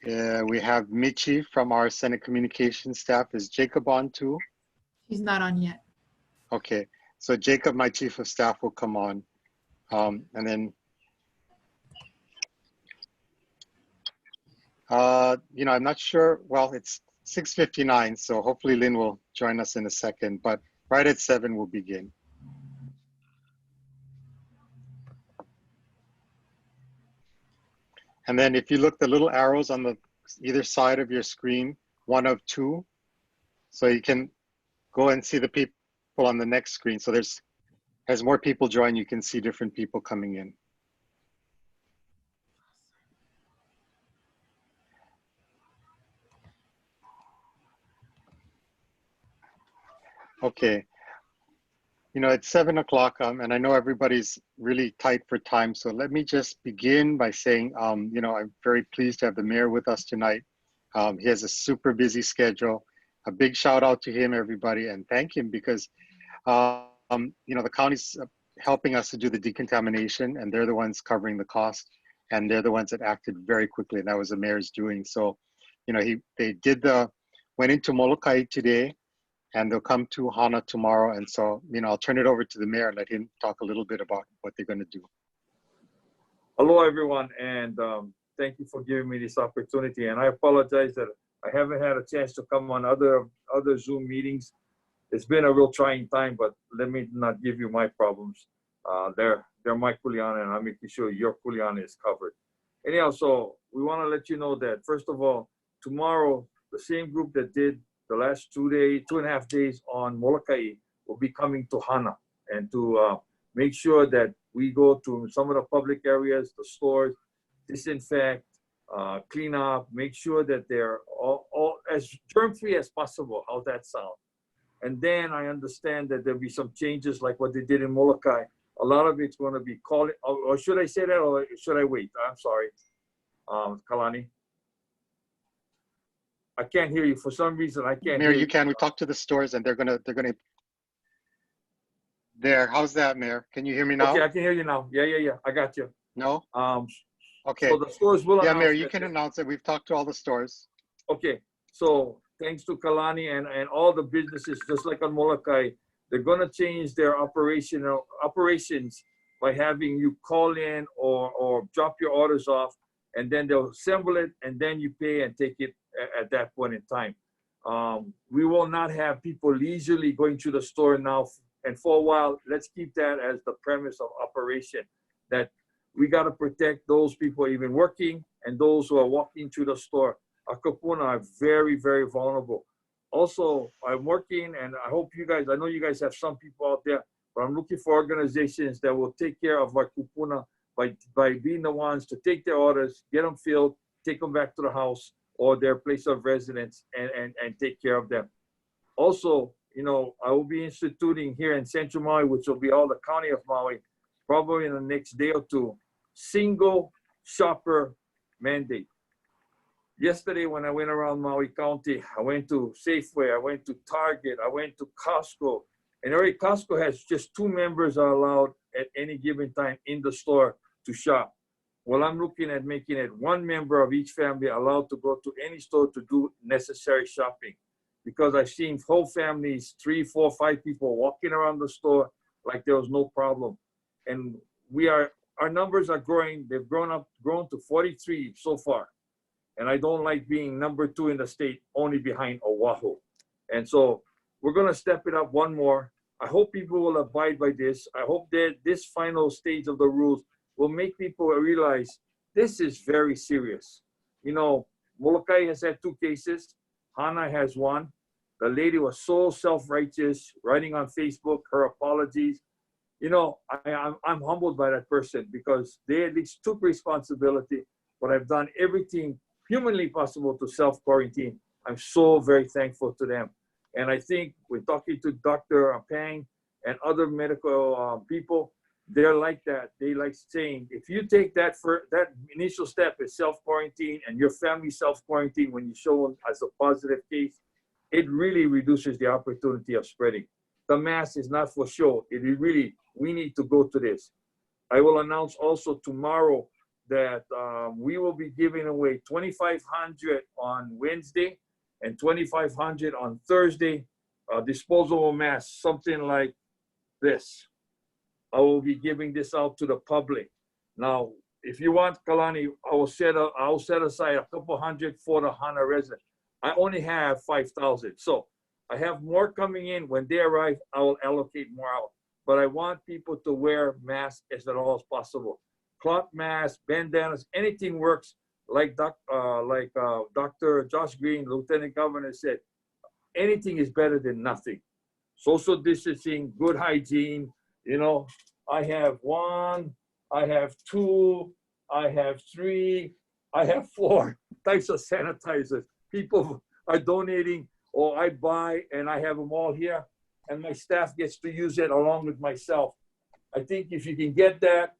We have Michi from our Senate Communications staff. Is Jacob on too? He's not on yet. Okay, so Jacob, my chief of staff, will come on. And then, I'm not sure. Well, it's 6:59, so hopefully Lynn will join us in a second, but right at 7 we'll begin. And then if you look, the little arrows on the either side of your screen, one of two, so you can go and see the people on the next screen. So as more people join, you can see different people coming in. Okay. It's 7 o'clock, and I know everybody's really tight for time. So let me just begin by saying, I'm very pleased to have the mayor with us tonight. He has a super busy schedule. A big shout out to him, everybody, and thank him because, the county's helping us to do the decontamination, and they're the ones covering the cost, and they're the ones that acted very quickly, and that was the mayor's doing. So, they went into Molokai today, and they'll come to Hana tomorrow. And so, I'll turn it over to the mayor and let him talk a little bit about what they're going to do. Hello, everyone, and thank you for giving me this opportunity. And I apologize that I haven't had a chance to come on other Zoom meetings. It's been a real trying time, but let me not give you my problems. They're my kuleana, and I'm making sure your kuleana is covered. Anyhow, so we want to let you know that, first of all, tomorrow, the same group that did the last 2.5 days on Molokai will be coming to Hana, and to make sure that we go to some of the public areas, the stores, disinfect, clean up, make sure that they're all as germ-free as possible. How's that sound? And then I understand that there'll be some changes like what they did in Molokai. A lot of it's going to be calling, or should I say that, or should I wait? I'm sorry, Kalani. I can't hear you. For some reason, I can't Mayor, hear you can. We talked to the stores, and they're gonna. There. How's that, Mayor? Can you hear me now? Okay, I can hear you now. Yeah. I got you. No. Okay. So the stores will announce. Yeah, Mayor, you can announce it. We've talked to all the stores. Okay. So thanks to Kalani and all the businesses, just like on Molokai, they're gonna change their operations by having you call in or drop your orders off, and then they'll assemble it, and then you pay and take it at that point in time. We will not have people leisurely going to the store now, and for a while, let's keep that as the premise of operation, that we got to protect those people even working and those who are walking to the store. Our kupuna are very, very vulnerable. Also, I'm working, and I hope I know you guys have some people out there, but I'm looking for organizations that will take care of our kupuna by being the ones to take their orders, get them filled, take them back to the house or their place of residence, and take care of them. Also, I will be instituting here in Central Maui, which will be all the county of Maui, probably in the next day or two, single shopper mandate. Yesterday, when I went around Maui County, I went to Safeway, I went to Target, I went to Costco, and already Costco has just 2 members are allowed at any given time in the store to shop. Well, I'm looking at making it 1 member of each family allowed to go to any store to do necessary shopping, because I've seen whole families, 3, 4, 5 people walking around the store like there was no problem. And our numbers are growing. They've grown to 43 so far. And I don't like being number 2 in the state, only behind Oahu. And so we're going to step it up 1 more. I hope people will abide by this. I hope that this final stage of the rules will make people realize this is very serious. Molokai has had 2 cases. Hana has 1. The lady was so self-righteous, writing on Facebook her apologies. I'm humbled by that person because they at least took responsibility, but I've done everything humanly possible to self-quarantine. I'm so very thankful to them. And I think we're talking to Dr. Pang and other medical people, they're like that. They like saying, if you take that initial step is self-quarantine and your family self-quarantine when you show them as a positive case, it really reduces the opportunity of spreading. The mask is not for show. We need to go to this. I will announce also tomorrow that we will be giving away 2,500 on Wednesday and 2,500 on Thursday, disposable masks, something like this. I will be giving this out to the public. Now, if you want, Kalani, I'll set aside a couple hundred for the Hana resident. I only have 5,000. So I have more coming in. When they arrive, I will allocate more out. But I want people to wear masks as at all as possible. Cloth masks, bandanas, anything works. Like Dr. Josh Green, Lieutenant Governor said, anything is better than nothing. Social distancing, good hygiene. You know, I have 1, I have 2, I have 3, I have 4 types of sanitizers. People are donating, or I buy, and I have them all here, and my staff gets to use it along with myself. I think if you can get that,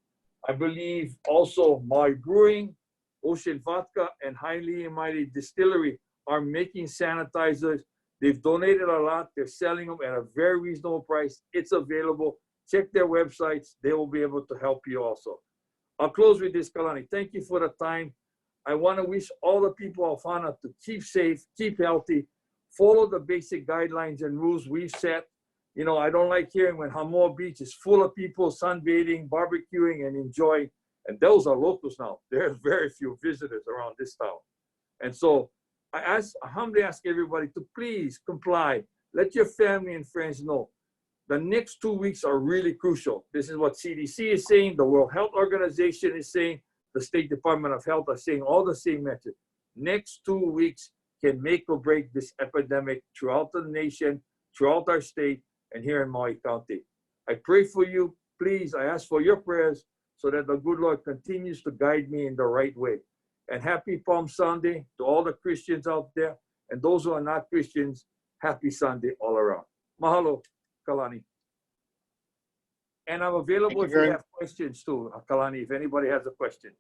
I believe also Maui Brewing, Ocean Vodka, and Highly and Mighty Distillery are making sanitizers. They've donated a lot. They're selling them at a very reasonable price. It's available. Check their websites. They will be able to help you also. I'll close with this, Kalani. Thank you for the time. I want to wish all the people of Hana to keep safe, keep healthy, follow the basic guidelines and rules we've set. You know, I don't like hearing when Hamoa Beach is full of people sunbathing, barbecuing, and enjoying. And those are locals now. There's very few visitors around this town. I humbly ask everybody to please comply. Let your family and friends know. The next 2 weeks are really crucial. This is what CDC is saying, the World Health Organization is saying, the State Department of Health are saying all the same message. Next 2 weeks can make or break this epidemic throughout the nation, throughout our state, and here in Maui County. I pray for you. Please, I ask for your prayers so that the good Lord continues to guide me in the right way. And happy Palm Sunday to all the Christians out there, and those who are not Christians, happy Sunday all around. Mahalo, Kalani. And I'm available if you have questions too, Kalani, if anybody has a question.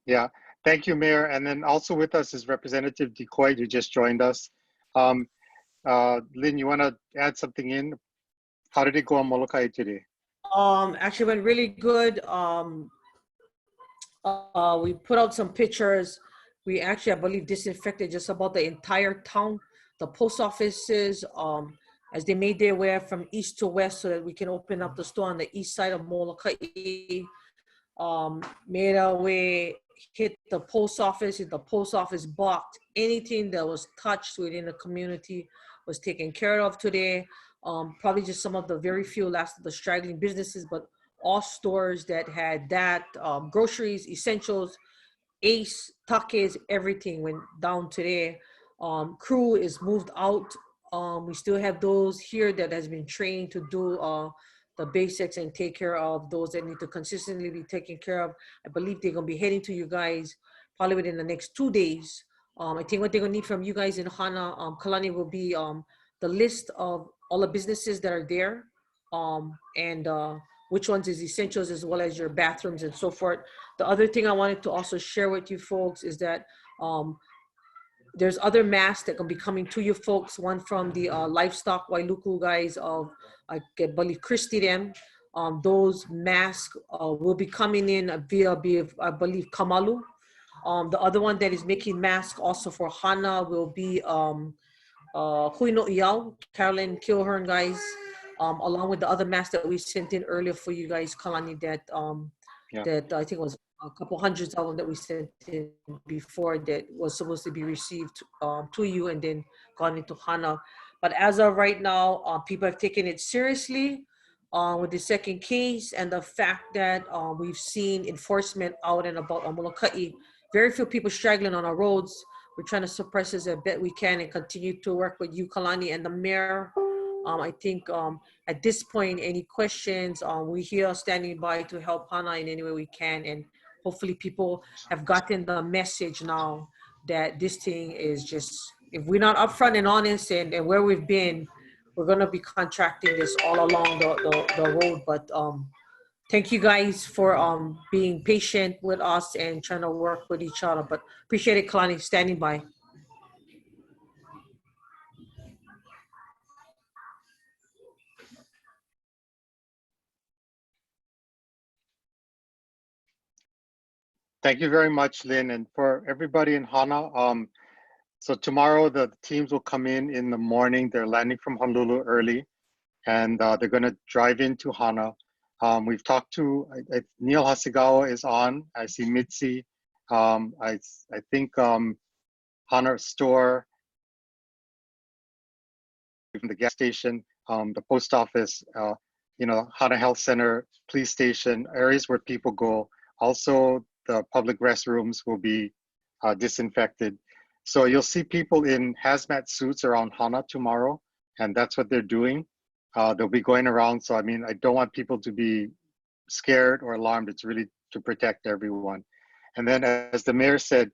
Yeah, thank you, Mayor. And then also with us is Representative DeCoite, who just joined us. Lynn, you want to add something in? How did it go on Molokai today? Actually went really good. We put out some pictures. We actually, I believe, disinfected just about the entire town. The post offices, as they made their way from east to west so that we can open up the store on the east side of Molokai. Made our way, hit the post office blocked. Anything that was touched within the community was taken care of today. Probably just some of the very few last of the straggling businesses, but all stores that had that, groceries, essentials, Ace, Takes, everything went down today. Crew is moved out. We still have those here that has been trained to do the basics and take care of those that need to consistently be taken care of. I believe they're gonna be heading to you guys probably within the next 2 days. I think what they're gonna need from you guys in Hana, Kalani, will be the list of all the businesses that are there, and which ones is essentials, as well as your bathrooms and so forth. The other thing I wanted to also share with you folks is that there's other masks that can be coming to you folks. One from the livestock Wailuku guys of, I believe, Christy them. Those masks will be coming in via, I believe, Kamalu. The other one that is making masks also for Hana will be Hui no Iau, Carolyn Kilhern guys, along with the other masks that we sent in earlier for you guys, Kalani, that that I think was a couple hundreds of them that we sent in before that was supposed to be received to you and then gone into Hana. But as of right now, people have taken it seriously with the second case and the fact that we've seen enforcement out and about on Molokai. Very few people straggling on our roads. We're trying to suppress as best we can and continue to work with you, Kalani, and the mayor. I think at this point, any questions, we're here standing by to help Hana in any way we can. And hopefully people have gotten the message now that this thing is just, if we're not upfront and honest and where we've been, we're going to be contracting this all along the road. But thank you guys for being patient with us and trying to work with each other. But appreciate it, Kalani, standing by. Thank you very much, Lynn. And for everybody in Hana, so tomorrow the teams will come in the morning. They're landing from Honolulu early, and they're going to drive into Hana. We've talked to Neil Hasegawa is on. I see Mitzi. I think Hana store, from the gas station, the post office, Hana Health Center, police station, areas where people go. Also, the public restrooms will be disinfected. So you'll see people in hazmat suits around Hana tomorrow, and that's what they're doing. They'll be going around. So, I mean, I don't want people to be scared or alarmed. It's really to protect everyone. And then, as the mayor said,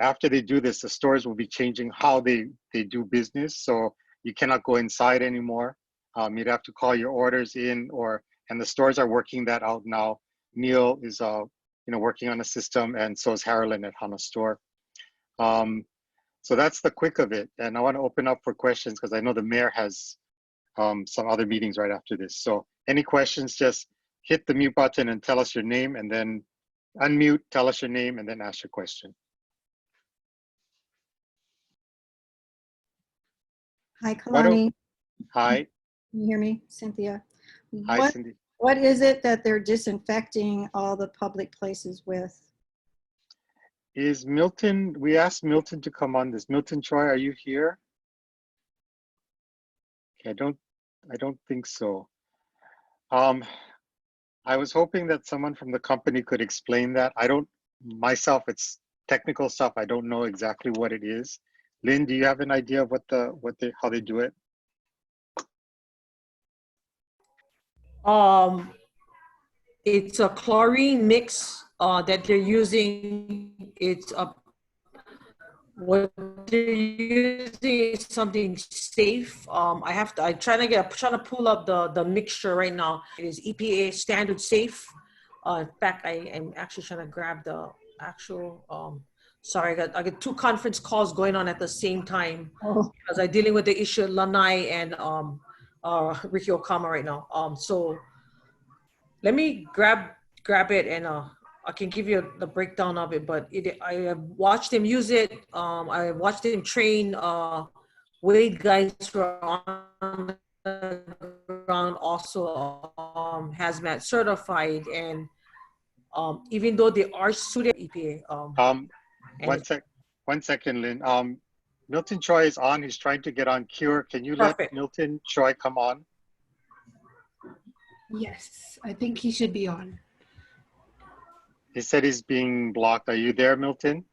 after they do this, the stores will be changing how they do business. So you cannot go inside anymore. You'd have to call your orders in, and the stores are working that out now. Neil is working on a system, and so is Harlan at Hana Store. So that's the quick of it. And I want to open up for questions because I know the mayor has some other meetings right after this. So any questions, just hit the mute button and tell us your name, and then unmute, tell us your name, and then ask your question. Hi, Kalani. Hi. Can you hear me, Cynthia? Hi, Cindy. What is it that they're disinfecting all the public places with? Is Milton, we asked Milton to come on this. Milton Choy, are you here? Okay, I don't think so. I was hoping that someone from the company could explain that. Myself, it's technical stuff. I don't know exactly what it is. Lynn, do you have an idea of how they do it? It's a chlorine mix that they're using. What they're using is something safe. I'm trying to pull up the mixture right now. It is EPA standard safe. In fact, I am actually trying to grab the actual. Sorry, I got two conference calls going on at the same time because I'm dealing with the issue of Lanai and Ricky Okama right now. So let me grab it, and I can give you the breakdown of it. But I have watched him use it. I watched him train Wade guys who are on the ground, also hazmat certified, and even though they are suited EPA. One second, Lynn. Milton Choy is on. He's trying to get on Cure. Can you let Milton Choy come on? Yes, I think he should be on. He said he's being blocked. Are you there, Milton?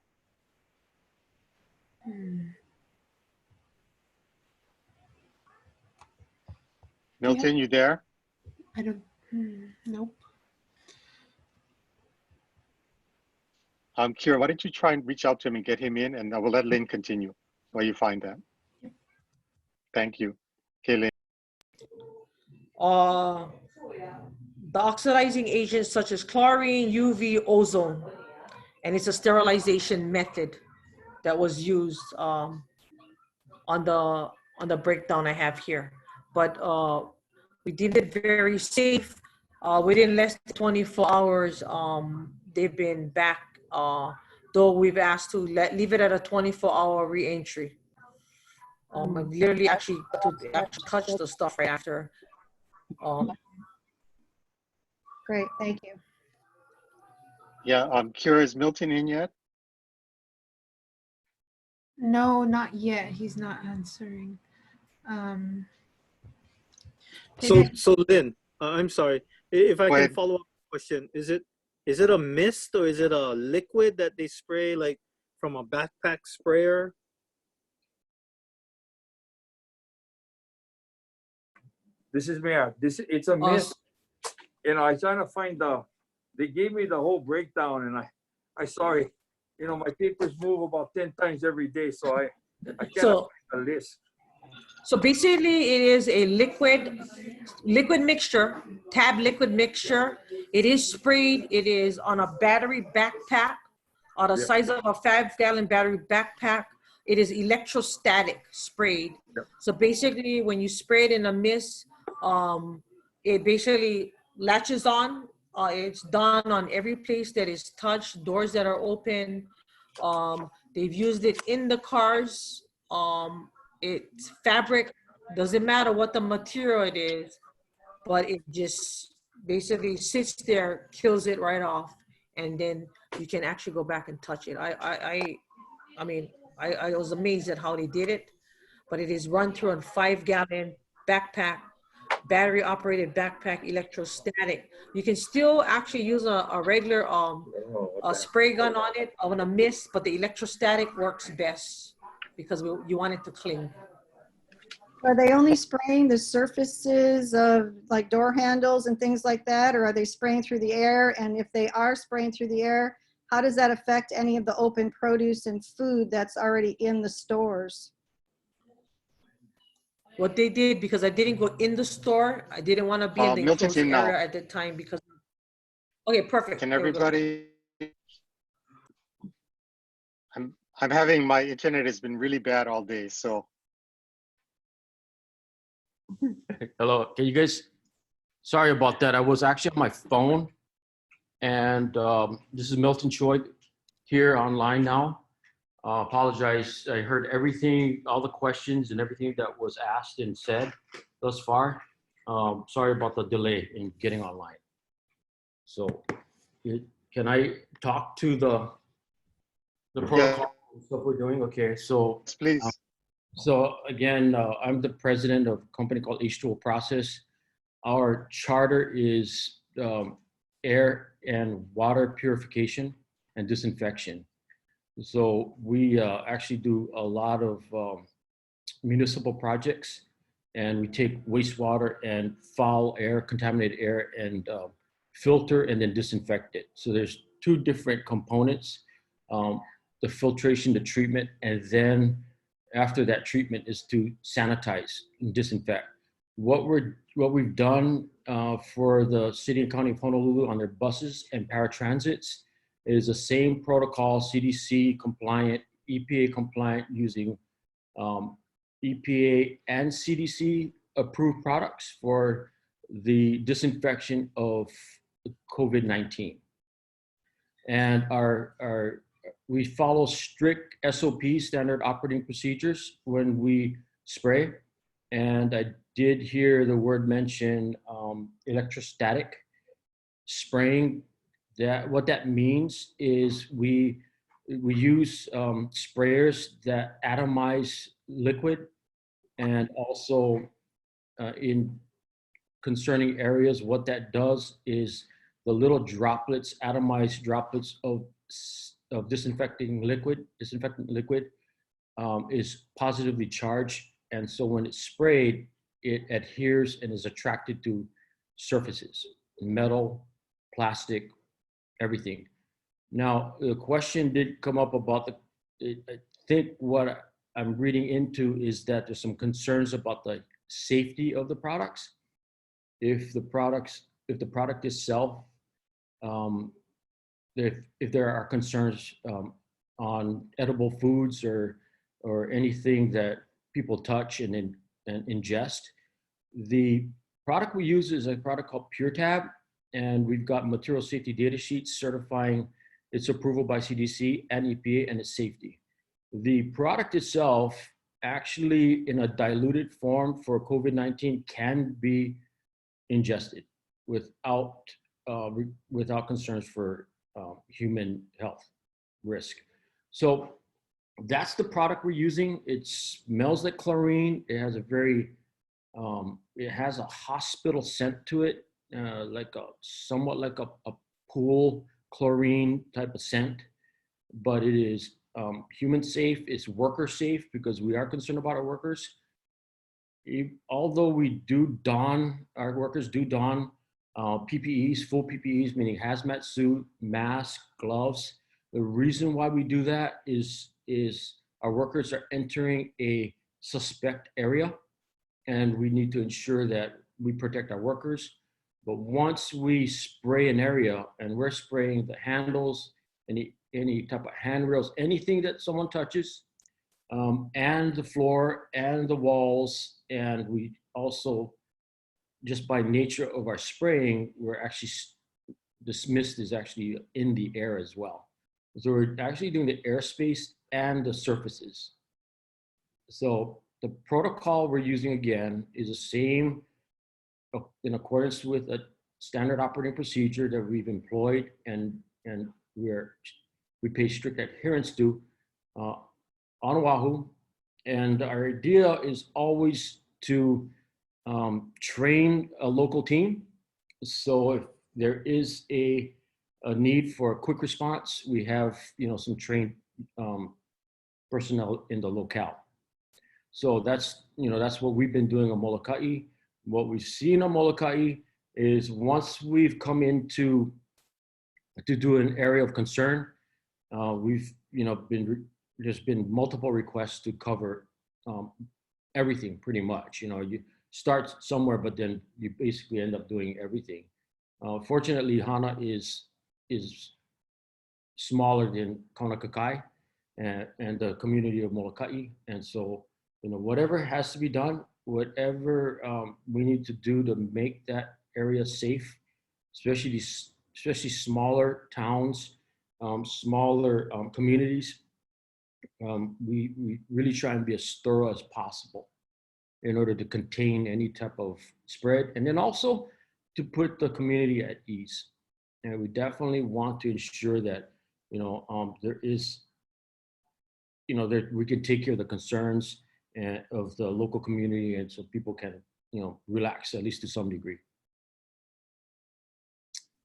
Milton, you there? I don't, nope. Kira, why don't you try and reach out to him and get him in, and I will let Lynn continue while you find that. Yep. Thank you. Okay, Lynn. The oxidizing agents such as chlorine, UV, ozone, and it's a sterilization method that was used on the breakdown I have here. But we did it very safe. Within less than 24 hours, they've been back. Though we've asked to leave it at a 24-hour re-entry. I literally actually touch the stuff right after. Great, thank you. Yeah, Kira, is Milton in yet? No, not yet. He's not answering. So Lynn, I'm sorry. If I can follow up the question, is it a mist or is it a liquid that they spray like from a backpack sprayer? This is Meyer. It's a mist. I trying to find they gave me the whole breakdown, and I sorry, my papers move about 10 times every day, so I can't find the list. So basically it is a liquid mixture, tab liquid mixture. It is sprayed. It is on a battery backpack, on the size of a 5-gallon battery backpack. It is electrostatic sprayed. Yep. So basically when you spray it in a mist, it basically latches on it's done on every place that is touched, doors that are open. They've used it in the cars. It's fabric, doesn't matter what the material it is, but it just basically sits there, kills it right off, and then you can actually go back and touch it. I mean, I was amazed at how they did it, but it is run through a 5-gallon backpack, battery operated backpack, electrostatic. You can still actually use a regular a spray gun on it, on a mist, but the electrostatic works best because you want it to cling. Are they only spraying the surfaces of like door handles and things like that, or are they spraying through the air? And if they are spraying through the air, how does that affect any of the open produce and food that's already in the stores? What they did, because I didn't go in the store, I didn't want to be in the Milton's enclosed in now. area at the time because. Okay, perfect. Can Here we go. everybody? I'm having, my internet has been really bad all day, so. Hello, can you guys, sorry about that. I was actually on my phone, and this is Milton Choy here online now. Apologize, I heard everything, all the questions and everything that was asked and said thus far. Sorry about the delay in getting online. So can I talk to the protocol stuff we're doing? Okay, so. Please. So again, I'm the president of a company called H2O Process. Our charter is air and water purification and disinfection. So we actually do a lot of municipal projects, and we take wastewater and foul air, contaminated air, and filter and then disinfect it. So there's 2 different components, the filtration, the treatment, and then after that treatment is to sanitize and disinfect. What we've done for the city and county of Honolulu on their buses and paratransits is the same protocol, CDC compliant, EPA compliant, using EPA and CDC approved products for the disinfection of COVID-19. And we follow strict SOPs, standard operating procedures, when we spray. And I did hear the word mentioned, electrostatic spraying. What that means is we use sprayers that atomize liquid, and also in concerning areas, what that does is the little droplets, atomized droplets of disinfectant liquid is positively charged. And so when it's sprayed, it adheres and is attracted to surfaces, metal, plastic, everything. Now, the question did come up about I think what I'm reading into is that there's some concerns about the safety of the products. If the product itself, if there are concerns on edible foods or anything that people touch and ingest, the product we use is a product called PureTab, and we've got material safety data sheets certifying its approval by CDC and EPA and its safety. The product itself, actually in a diluted form for COVID-19, can be ingested without concerns for human health risk. So that's the product we're using. It smells like chlorine. It has a it has a hospital scent to it, somewhat like a pool chlorine type of scent, but it is human safe. It's worker safe because we are concerned about our workers. Although our workers do don PPEs, full PPEs, meaning hazmat suit, mask, gloves. The reason why we do that is our workers are entering a suspect area, and we need to ensure that we protect our workers. But once we spray an area, and we're spraying the handles, any type of handrails, anything that someone touches, and the floor and the walls, and we also, just by nature of our spraying, we're actually this mist is actually in the air as well. So we're actually doing the airspace and the surfaces. So the protocol we're using again is the same in accordance with a standard operating procedure that we've employed and we pay strict adherence to on Oahu. And our idea is always to train a local team. So if there is a need for a quick response, we have some trained personnel in the locale. So that's what we've been doing on Molokai. What we've seen on Molokai is once we've come into to do an area of concern, we've there's been multiple requests to cover everything pretty much. You start somewhere, but then you basically end up doing everything. Fortunately, Hana is smaller than Kaunakakai and the community of Molokai, and so whatever has to be done, whatever we need to do to make that area safe, especially smaller towns, smaller communities. We really try and be as thorough as possible in order to contain any type of spread, and then also to put the community at ease. And we definitely want to ensure that there is that we can take care of the concerns of the local community, and so people can relax at least to some degree.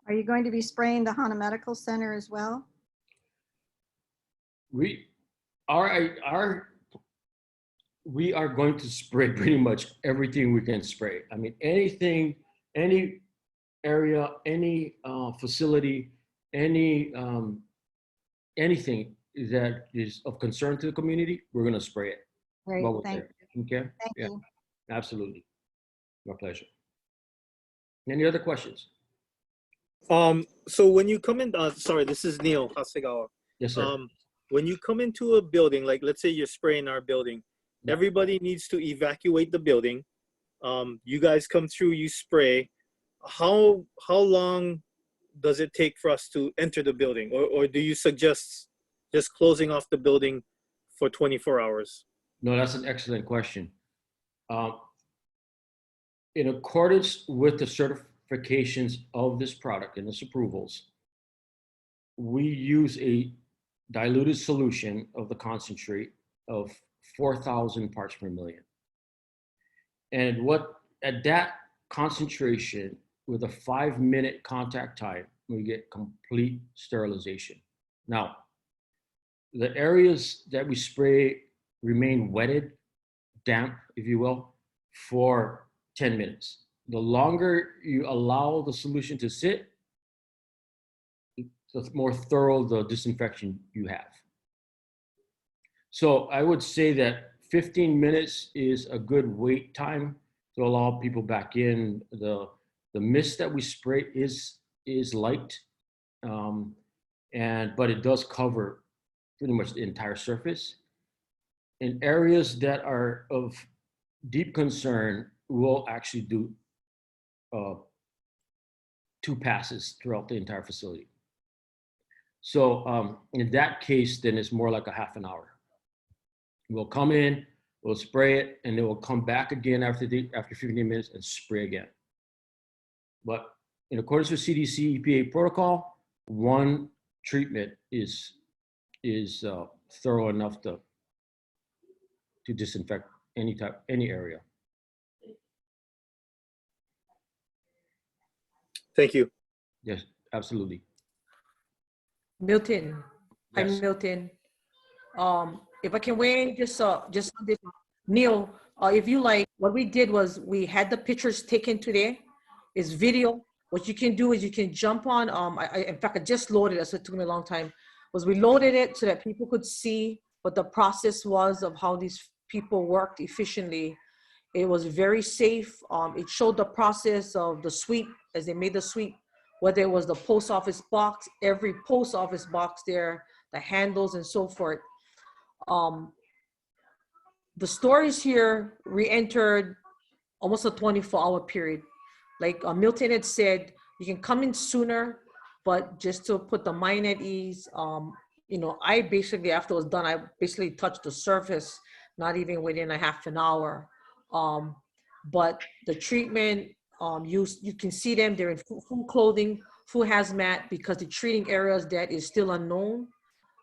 Are you going to be spraying the Hana Medical Center as well? We are going to spray pretty much everything we can spray. I mean, anything, any area, any facility, anything that is of concern to the community, we're going to spray it. Great, thank you. Okay. Thank you. Absolutely. My pleasure. Any other questions? So when you come in, sorry, this is Neil Hasegawa. Yes, sir. When you come into a building, like let's say you're spraying our building, everybody needs to evacuate the building. You guys come through, you spray. How long does it take for us to enter the building? Or do you suggest just closing off the building for 24 hours? No, that's an excellent question. In accordance with the certifications of this product and its approvals, we use a diluted solution of the concentrate of 4,000 parts per million. And at that concentration, with a 5-minute contact time, we get complete sterilization. Now, the areas that we spray remain wetted, damp, if you will, for 10 minutes. The longer you allow the solution to sit, the more thorough the disinfection you have. So I would say that 15 minutes is a good wait time to allow people back in. The mist that we spray is light, but it does cover pretty much the entire surface. In areas that are of deep concern, we'll actually do 2 passes throughout the entire facility. So in that case, then it's more like a half an hour. We'll come in, we'll spray it, and then we'll come back again after 15 minutes and spray again. But in accordance with CDC EPA protocol, 1 treatment is thorough enough to disinfect any area. Thank you. Yes, absolutely. Milton, Yes. I'm Milton. If I can weigh in just on this, Neil, if you like, what we did was we had the pictures taken today. It's video. What you can do is you can jump on. In fact, I just loaded it, so it took me a long time. Was we loaded it so that people could see what the process was of how these people worked efficiently. It was very safe. It showed the process of the sweep as they made the sweep, whether it was the post office box, every post office box there, the handles and so forth. The stores here re-entered almost a 24-hour period. Like Milton had said, you can come in sooner. But just to put the mind at ease, you know, I basically, after it was done, I basically touched the surface, not even within a half an hour. But the treatment, you can see them, they're in full clothing, full hazmat, because the treating areas that is still unknown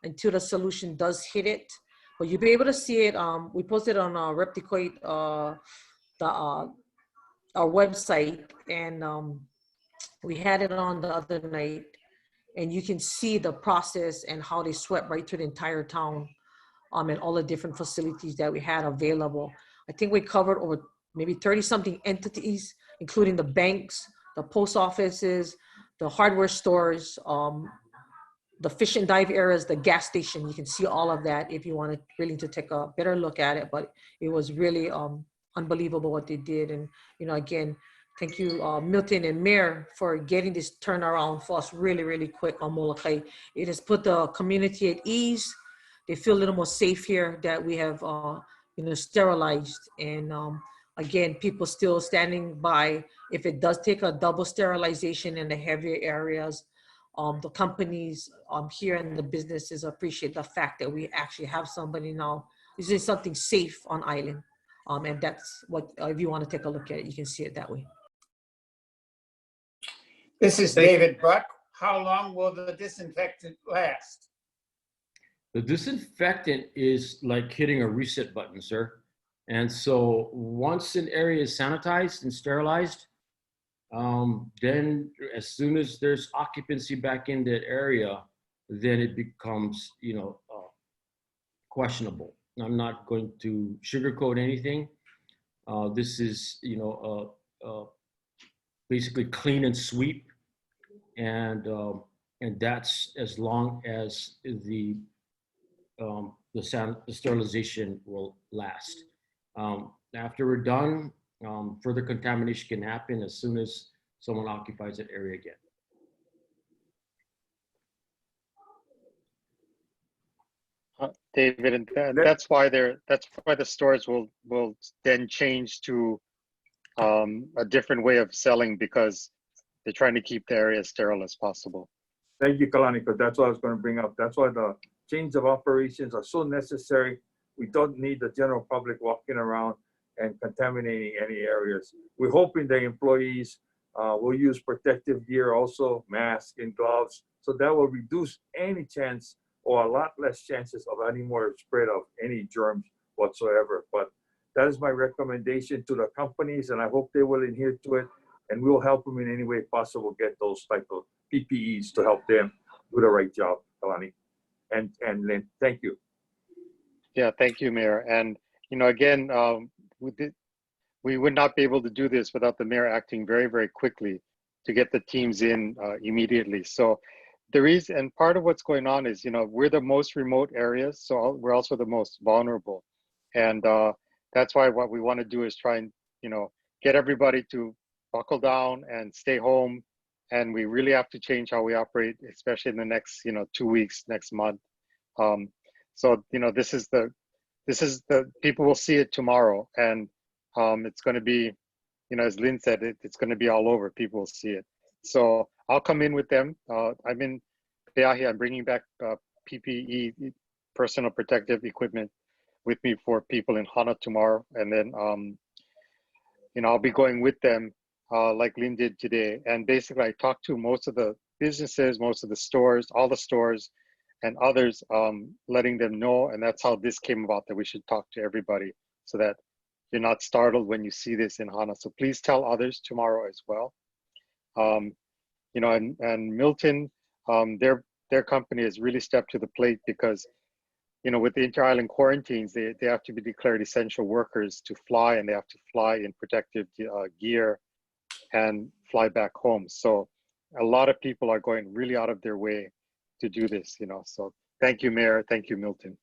until the solution does hit it. But you'll be able to see it. We posted on DeCoite, our website, and we had it on the other night, and you can see the process and how they swept right through the entire town, and all the different facilities that we had available. I think we covered over maybe 30 something entities, including the banks, the post offices, the hardware stores, the fish and dive areas, the gas station. You can see all of that if you want to really to take a better look at it. But it was really unbelievable what they did. And, you know, again, thank you, Milton and Mayor, for getting this turnaround for us really, really quick on Molokai. It has put the community at ease. They feel a little more safe here that we have, you know, sterilized. And again, people still standing by. If it does take a double sterilization in the heavier areas, the companies here and the businesses appreciate the fact that we actually have somebody now. This is something safe on island. And that's what, if you want to take a look at it, you can see it that way. This is David Buck. How long will the disinfectant last? The disinfectant is like hitting a reset button, sir. And so once an area is sanitized and sterilized, then as soon as there's occupancy back in that area, then it becomes, you know, questionable. I'm not going to sugarcoat anything. This is, you know, basically clean and sweep, and that's as long as the sterilization will last. After we're done, further contamination can happen as soon as someone occupies that area again. David, and that's why the stores will then change to a different way of selling, because they're trying to keep the area as sterile as possible. Thank you, Kalani, because that's what I was going to bring up. That's why the change of operations are so necessary. We don't need the general public walking around and contaminating any areas. We're hoping the employees will use protective gear also, masks and gloves, so that will reduce any chance or a lot less chances of any more spread of any germs whatsoever. But that is my recommendation to the companies, and I hope they will adhere to it, and we'll help them in any way possible get those type of PPEs to help them do the right job, Kalani. And Lynn, thank you. Yeah, thank you, Mayor. And, you know, again, we would not be able to do this without the mayor acting very, very quickly to get the teams in immediately. So the reason, and part of what's going on is, you know, we're the most remote areas, so we're also the most vulnerable. And that's why what we want to do is try and, you know, get everybody to buckle down and stay home. And we really have to change how we operate, especially in the next, you know, 2 weeks, next month. So, you know, this is the people will see it tomorrow, and it's going to be, you know, as Lynn said, it's going to be all over. People will see it. So I'll come in with them. I'm in Peahi. I'm bringing back PPE, personal protective equipment, with me for people in Hana tomorrow, and then you know, I'll be going with them like Lynn did today. And basically, I talked to most of the businesses, most of the stores, all the stores, and others, letting them know. And that's how this came about, that we should talk to everybody so that you're not startled when you see this in Hana. So please tell others tomorrow as well. You know, and Milton, their company has really stepped to the plate, because, you know, with the inter-island quarantines, they have to be declared essential workers to fly, and they have to fly in protective gear and fly back home. So a lot of people are going really out of their way to do this, you know. So thank you, Mayor. Thank you, Milton.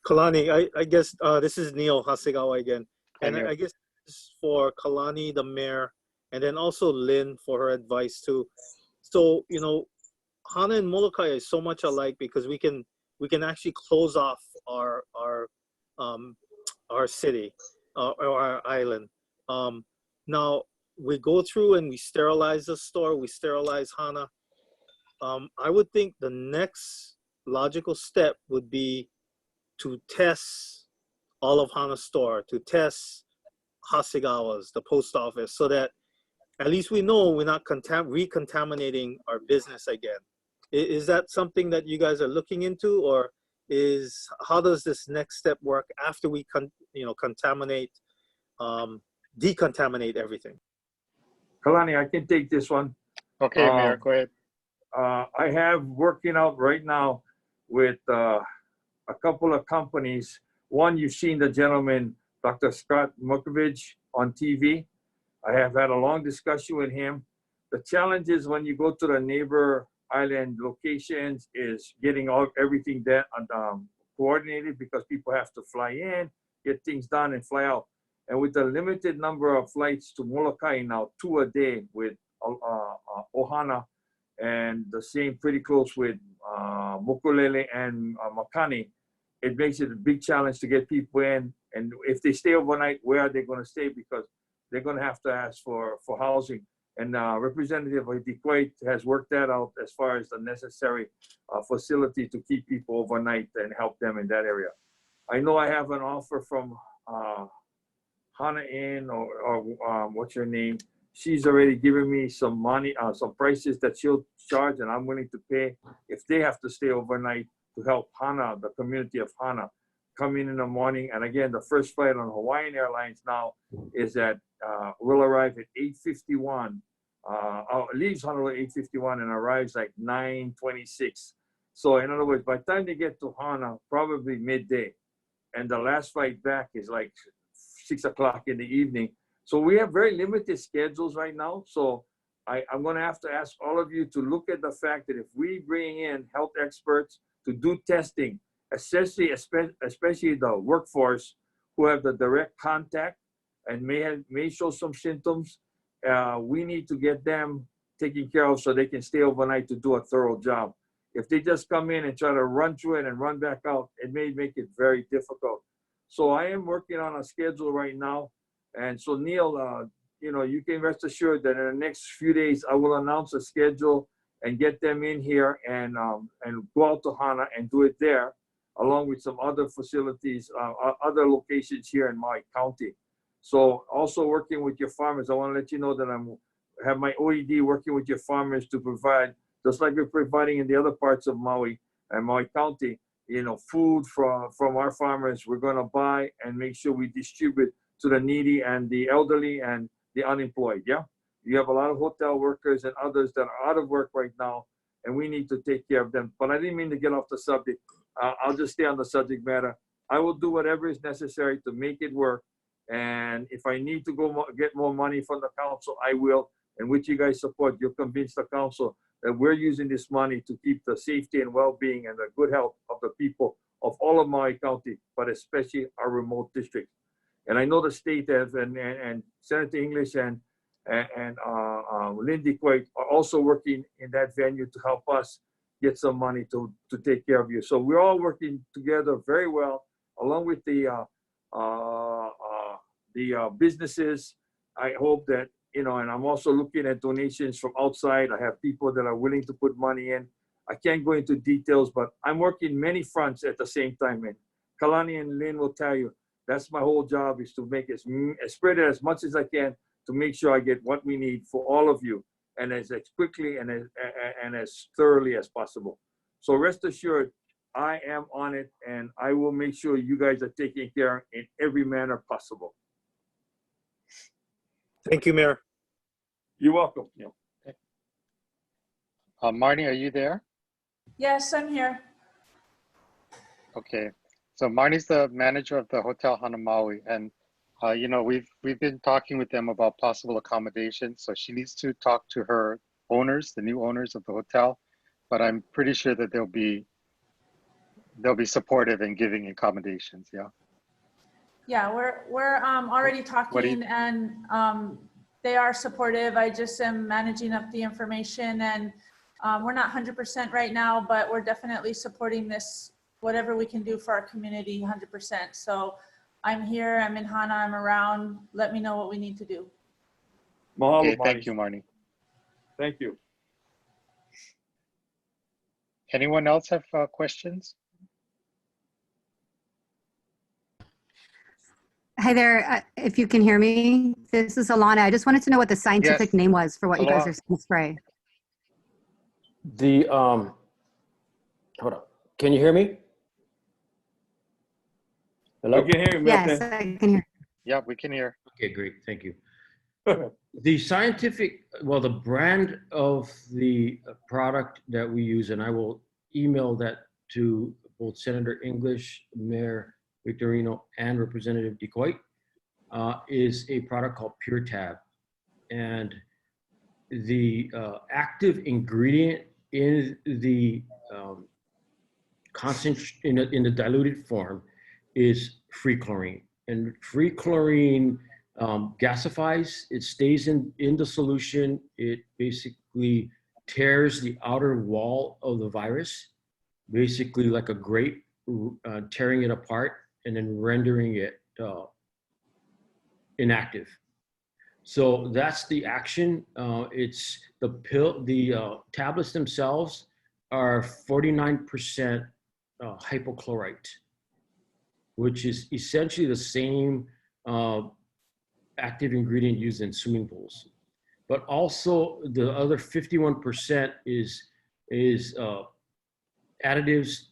Kalani, I guess this is Neil Hasegawa again. And Neil. I guess this is for Kalani, the mayor, and then also Lynn for her advice too. So, you know, Hana and Molokai is so much alike because we can actually close off our city or our island. Now, we go through and we sterilize the store, we sterilize Hana. I would think the next logical step would be to test all of Hana's store, to test Hasegawa's, the post office, so that at least we know we're not recontaminating our business again. Is that something that you guys are looking into, or how does this next step work after we decontaminate everything? Kalani, I can take this one. Okay, Mayor, go ahead. I have working out right now with a couple of companies. One, you've seen the gentleman, Dr. Scott Mukovich, on TV. I have had a long discussion with him. The challenge is when you go to the neighbor island locations is getting everything coordinated, because people have to fly in, get things done, and fly out. And with the limited number of flights to Molokai now, 2 a day with Ohana, and the same pretty close with Mokulele and Makani, it makes it a big challenge to get people in. And if they stay overnight, where are they going to stay? Because they're going to have to ask for housing. And Representative DeCoite has worked that out as far as the necessary facility to keep people overnight and help them in that area. I know I have an offer from Hana Inn or what's her name? She's already given me some money, some prices that she'll charge, and I'm willing to pay if they have to stay overnight to help Hana, the community of Hana, come in the morning. And again, the first flight on Hawaiian Airlines now is will arrive at 8:51. Leaves Honolulu at 8:51 and arrives like 9:26. So in other words, by the time they get to Hana, probably midday, and the last flight back is like 6 o'clock in the evening. So we have very limited schedules right now. So I'm going to have to ask all of you to look at the fact that if we bring in health experts to do testing, especially the workforce who have the direct contact and may show some symptoms, we need to get them taken care of so they can stay overnight to do a thorough job. If they just come in and try to run through it and run back out, it may make it very difficult. So I am working on a schedule right now. And so Neil, you can rest assured that in the next few days, I will announce a schedule and get them in here and go out to Hana and do it there, along with some other facilities, other locations here in Maui County. So also working with your farmers, I want to let you know that I have my OED working with your farmers to provide, just like we're providing in the other parts of Maui and Maui County, food from our farmers. We're going to buy and make sure we distribute to the needy and the elderly and the unemployed. Yeah, you have a lot of hotel workers and others that are out of work right now, and we need to take care of them. But I didn't mean to get off the subject. I'll just stay on the subject matter. I will do whatever is necessary to make it work. And if I need to go get more money from the council, I will. And with you guys' support, you'll convince the council that we're using this money to keep the safety and well-being and the good health of the people of all of Maui County, but especially our remote districts. And I know the state has, and Senator English and Lynn DeCoite are also working in that venue to help us get some money to take care of you. So we're all working together very well, along with the businesses. I hope that, and I'm also looking at donations from outside. I have people that are willing to put money in. I can't go into details, but I'm working many fronts at the same time. And Kalani and Lynn will tell you, that's my whole job, is to make spread it as much as I can to make sure I get what we need for all of you, and as quickly and as thoroughly as possible. So rest assured, I am on it, and I will make sure you guys are taken care of in every manner possible. Thank you, Mayor. You're welcome. Yeah. Marnie, are you there? Yes, I'm here. Okay. So Marnie's the manager of the Hotel Hana Maui, and we've been talking with them about possible accommodations. So she needs to talk to her owners, the new owners of the hotel, but I'm pretty sure that they'll be supportive in giving accommodations. Yeah. Yeah, we're already talking, and they are supportive. I just am managing up the information, and we're not 100% right now, but we're definitely supporting this, whatever we can do for our community, 100%. So I'm here, I'm in Hana, I'm around. Let me know what we need to do. Mahalo, Okay, thank Marnie. you, Marnie. Thank you. Anyone else have questions? Hi there, if you can hear me, this is Alana. I just wanted to know what the scientific Yes. name was for what you guys Aloha. are going to spray. The hold on. Can you hear me? Hello? We can hear you, Yes, Milton. I can hear. Yeah, we can hear. Okay, great. Thank you. The scientific, well, the brand of the product that we use, and I will email that to both Senator English, Mayor Victorino, and Representative DeCoite, is a product called Pure Tab. And the active ingredient in the in the diluted form is free chlorine. And free chlorine gasifies, it stays in the solution. It basically tears the outer wall of the virus, basically like a grape, tearing it apart and then rendering it inactive. So that's the action. It's the pill, the tablets themselves are 49% hypochlorite, which is essentially the same active ingredient used in swimming pools. But also the other 51% is additives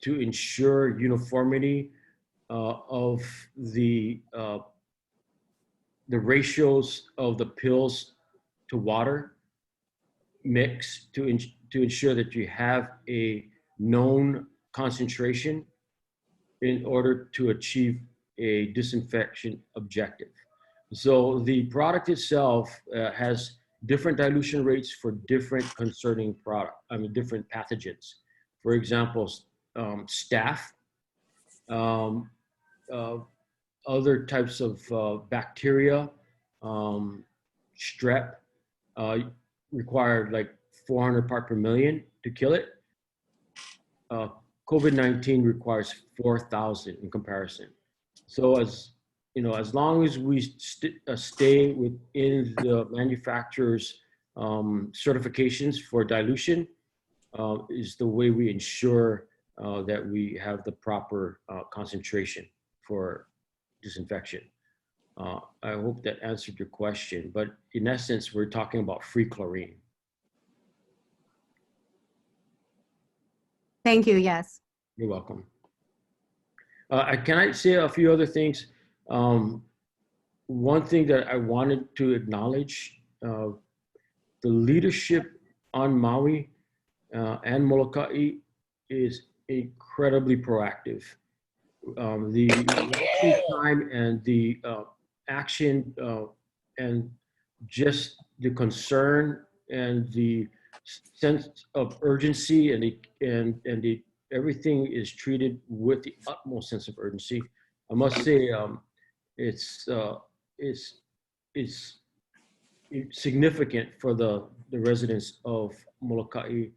to ensure uniformity of the ratios of the pills to water mix to ensure that you have a known concentration in order to achieve a disinfection objective. So the product itself has different dilution rates for different concerning different pathogens. For example, staph, other types of bacteria, strep, require like 400 part per million to kill it. COVID-19 requires 4,000 in comparison. So as you know, as long as we stay within the manufacturer's certifications for dilution, is the way we ensure that we have the proper concentration for disinfection. I hope that answered your question, but in essence, we're talking about free chlorine. Thank you, yes. You're welcome. Can I say a few other things? One thing that I wanted to acknowledge, the leadership on Maui and Molokai is incredibly proactive. The reaction time and the action and just the concern and the sense of urgency and everything is treated with the utmost sense of urgency. I must say, it's significant for the residents of Molokai,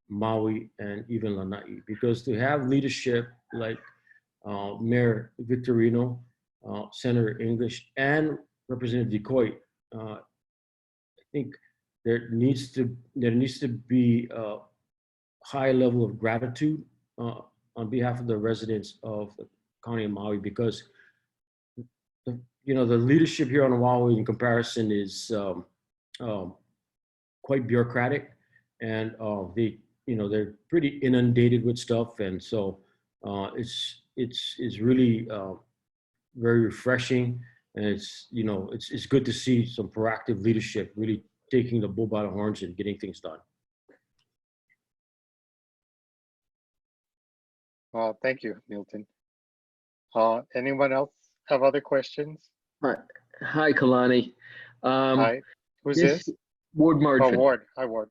Maui, and even Lanai, because to have leadership like Mayor Victorino, Senator English, and Representative DeCoite, I think there needs to be a high level of gratitude on behalf of the residents of the County of Maui, because the leadership here on Oahu in comparison is quite bureaucratic, and they're pretty inundated with stuff, and so it's really very refreshing, and it's good to see some proactive leadership really taking the bull by the horns and getting things done. Well, thank you, Milton. Anyone else have other questions? Hi, Kalani. Hi, who's this? Ward Marchand. Oh, Ward. Hi, Ward.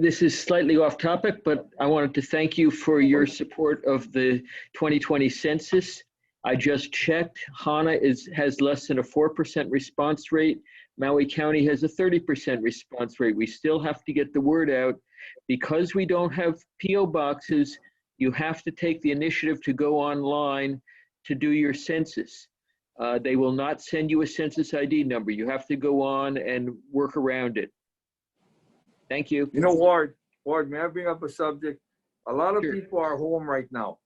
This is slightly off topic, but I wanted to thank you for your support of the 2020 census. I just checked. Hana has less than a 4% response rate. Maui County has a 30% response rate. We still have to get the word out. Because we don't have PO boxes, you have to take the initiative to go online to do your census. They will not send you a census ID number. You have to go on and work around it. Thank you. You know, Ward, may I bring up a subject? A lot of Sure. people are home right now.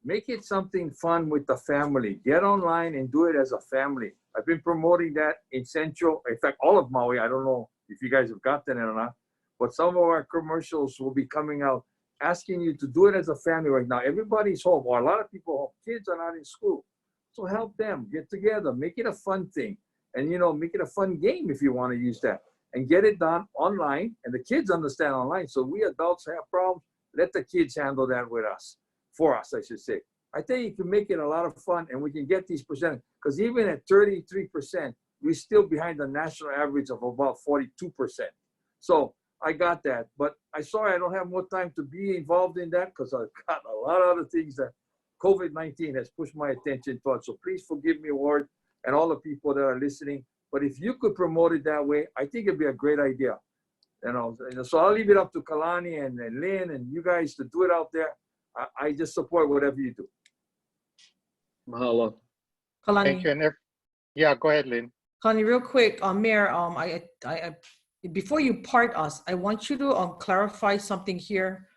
Make it something fun with the family. Get online and do it as a family. I've been promoting that in Central, in fact, all of Maui. I don't know if you guys have gotten it or not, but some of our commercials will be coming out asking you to do it as a family right now. Everybody's home, or a lot of people home. Kids are not in school. So help them get together, make it a fun thing. And, you know, make it a fun game if you want to use that. And get it done online, and the kids understand online. So we adults have problems, let the kids handle that with us, for us, I should say. I think you can make it a lot of fun, and we can get these percent, because even at 33%, we're still behind the national average of about 42%. So I got that, but I'm sorry I don't have more time to be involved in that, because I've got a lot of other things that COVID-19 has pushed my attention towards. So please forgive me, Ward, and all the people that are listening. But if you could promote it that way, I think it'd be a great idea. You know, so I'll leave it up to Kalani and Lynn and you guys to do it out there. I just support whatever you do. Mahalo. Kalani. Thank you. And yeah, go ahead, Lynn. Kalani, real quick, Mayor, before you part us, I want you to clarify something here.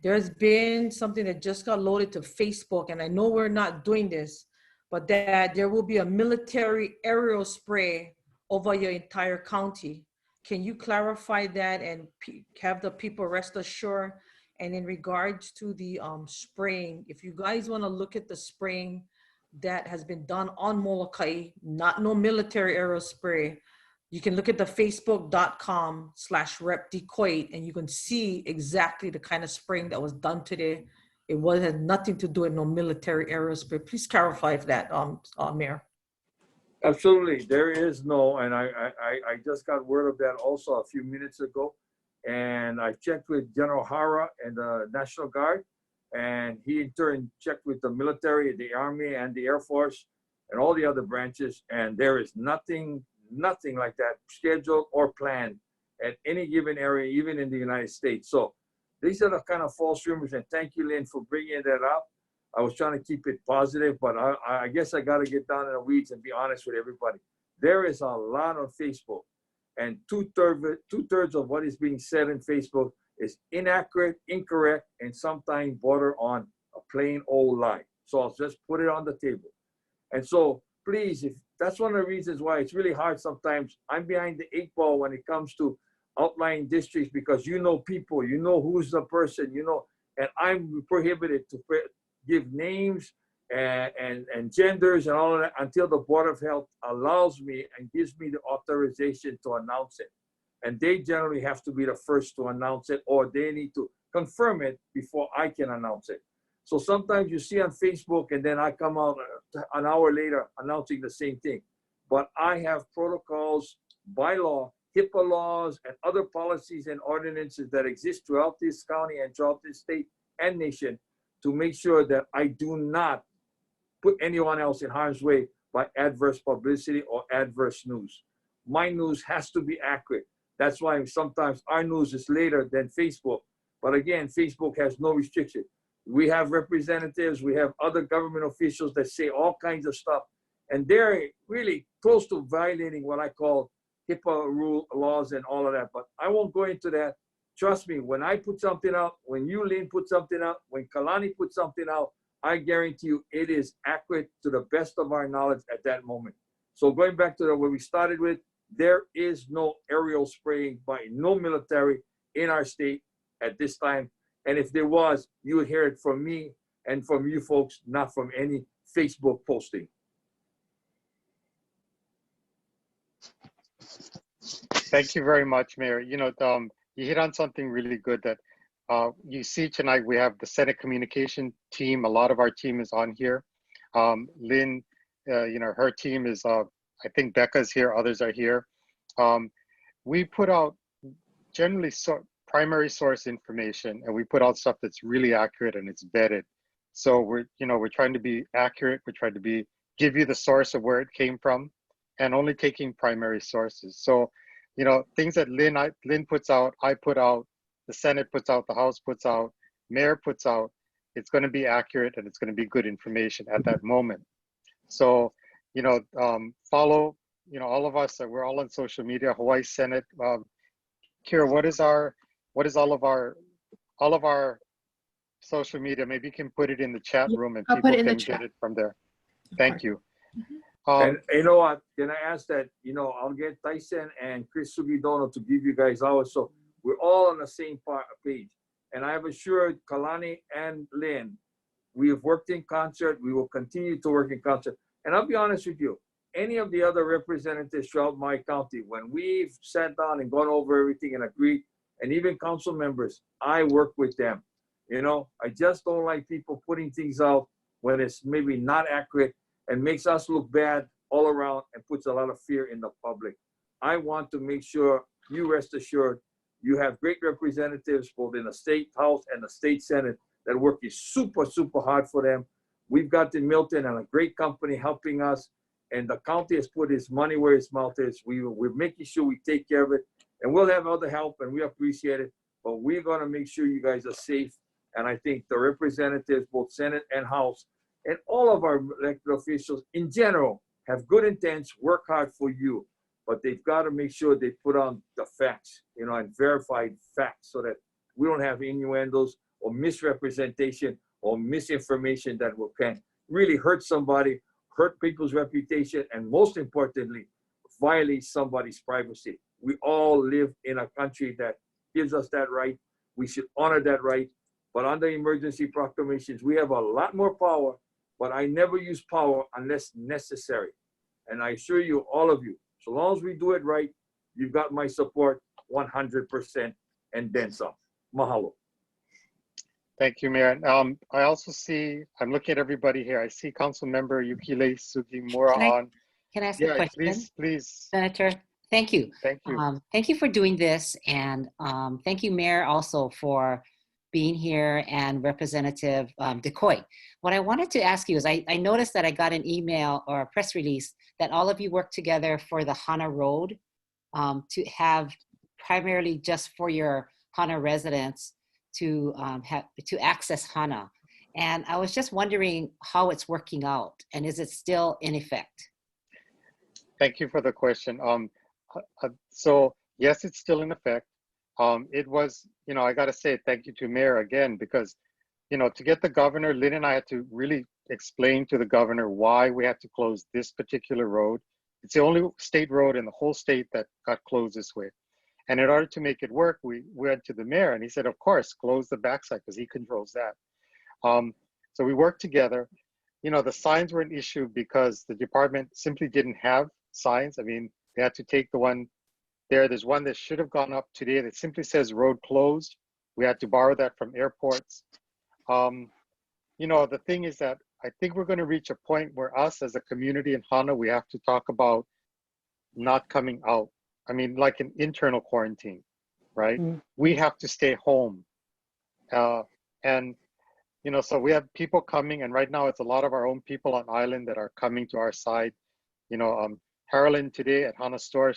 There's been something that just got loaded to Facebook, and I know we're not doing this, but that there will be a military aerial spray over your entire county. Can you clarify that and have the people rest assured? And in regards to the spraying, if you guys want to look at the spraying that has been done on Molokai, not no military aerial spray, you can look at the facebook.com/rep DeCoite, and you can see exactly the kind of spraying that was done today. It had nothing to do with no military aerial spray. Please clarify that, Mayor. Absolutely, there is no, and I just got word of that also a few minutes ago, and I checked with General Hara and the National Guard, and he in turn checked with the military, the Army, and the Air Force, and all the other branches, and there is nothing like that scheduled or planned at any given area, even in the United States. So these are the kind of false rumors, and thank you, Lynn, for bringing that up. I was trying to keep it positive, but I guess I got to get down in the weeds and be honest with everybody. There is a lot on Facebook, and two-thirds of what is being said in Facebook is inaccurate, incorrect, and sometimes border on a plain old lie. So I'll just put it on the table. And so please, if that's one of the reasons why it's really hard sometimes, I'm behind the 8 ball when it comes to outlying districts, because you know people, you know who's the person, you know, and I'm prohibited to give names and genders and all of that until the Board of Health allows me and gives me the authorization to announce it. And they generally have to be the first to announce it, or they need to confirm it before I can announce it. So sometimes you see on Facebook and then I come out an hour later announcing the same thing. But I have protocols by law, HIPAA laws, and other policies and ordinances that exist throughout this county and throughout this state and nation to make sure that I do not put anyone else in harm's way by adverse publicity or adverse news. My news has to be accurate. That's why sometimes our news is later than Facebook. But again, Facebook has no restriction. We have representatives, we have other government officials that say all kinds of stuff, and they're really close to violating what I call HIPAA rule laws and all of that. But I won't go into that. Trust me, when I put something out, when you, Lynn, put something out, when Kalani put something out, I guarantee you it is accurate to the best of our knowledge at that moment. So going back to where we started with, there is no aerial spraying by no military in our state at this time. And if there was, you would hear it from me and from you folks, not from any Facebook posting. Thank you very much, Mayor. You know, you hit on something really good that you see tonight. We have the Senate communication team. A lot of our team is on here. Lynn, you know, her team is, I think Becca's here, others are here. We put out generally primary source information, and we put out stuff that's really accurate and it's vetted. So we're trying to be accurate. We're trying to give you the source of where it came from, and only taking primary sources. So, you know, things that Lynn puts out, I put out, the Senate puts out, the House puts out, Mayor puts out, it's going to be accurate and it's going to be good information at that moment. So follow, all of us, we're all on social media, Hawaii Senate. Kira, what is all of our social media? Maybe you can put it in the chat room and I'll people put it in the can chat. get it from there. Thank you. And you know what? Can I ask that? I'll get Tyson and Chris Sugidono to give you guys ours. So we're all on the same page. And I have assured Kalani and Lynn, we have worked in concert. We will continue to work in concert. And I'll be honest with you, any of the other representatives throughout my county, when we've sat down and gone over everything and agreed, and even council members, I work with them. I just don't like people putting things out when it's maybe not accurate and makes us look bad all around and puts a lot of fear in the public. I want to make sure you rest assured you have great representatives both in the state house and the state senate that work is super, super hard for them. We've got in Milton and a great company helping us, and the county has put its money where its mouth is. We're making sure we take care of it, and we'll have other help, and we appreciate it, but we're gonna make sure you guys are safe. And I think the representatives, both Senate and House, and all of our elected officials in general have good intents, work hard for you, but they've got to make sure they put on the facts, and verified facts so that we don't have innuendos or misrepresentation or misinformation that can really hurt somebody, hurt people's reputation, and most importantly, violate somebody's privacy. We all live in a country that gives us that right. We should honor that right. But under emergency proclamations, we have a lot more power, but I never use power unless necessary. And I assure you, all of you, so long as we do it right, you've got my support 100% and then some. Mahalo. Thank you, Mayor. I also see, I'm looking at everybody here. I see Council Member Yukile Sugimura on. Can I ask a question? Please. Senator, thank you. Thank you. Thank you for doing this. And thank you, Mayor, also for being here, and Representative DeCoite. What I wanted to ask you is, I noticed that I got an email or a press release that all of you work together for the Hana Road to have primarily just for your Hana residents to access Hana. And I was just wondering how it's working out, and is it still in effect? Thank you for the question. So yes, it's still in effect. It was, I got to say thank you to Mayor again, because, to get the governor, Lynn and I had to really explain to the governor why we had to close this particular road. It's the only state road in the whole state that got closed this way. And in order to make it work, we went to the mayor and he said, of course, close the backside because he controls that. So we worked together. The signs were an issue because the department simply didn't have signs. I mean, they had to take the one there. There's one that should have gone up today that simply says road closed. We had to borrow that from airports. The thing is that I think we're going to reach a point where us as a community in Hana, we have to talk about not coming out. I mean, like an internal quarantine, right? We have to stay home. So we have people coming, and right now it's a lot of our own people on island that are coming to our side. Carolyn today at Hana store,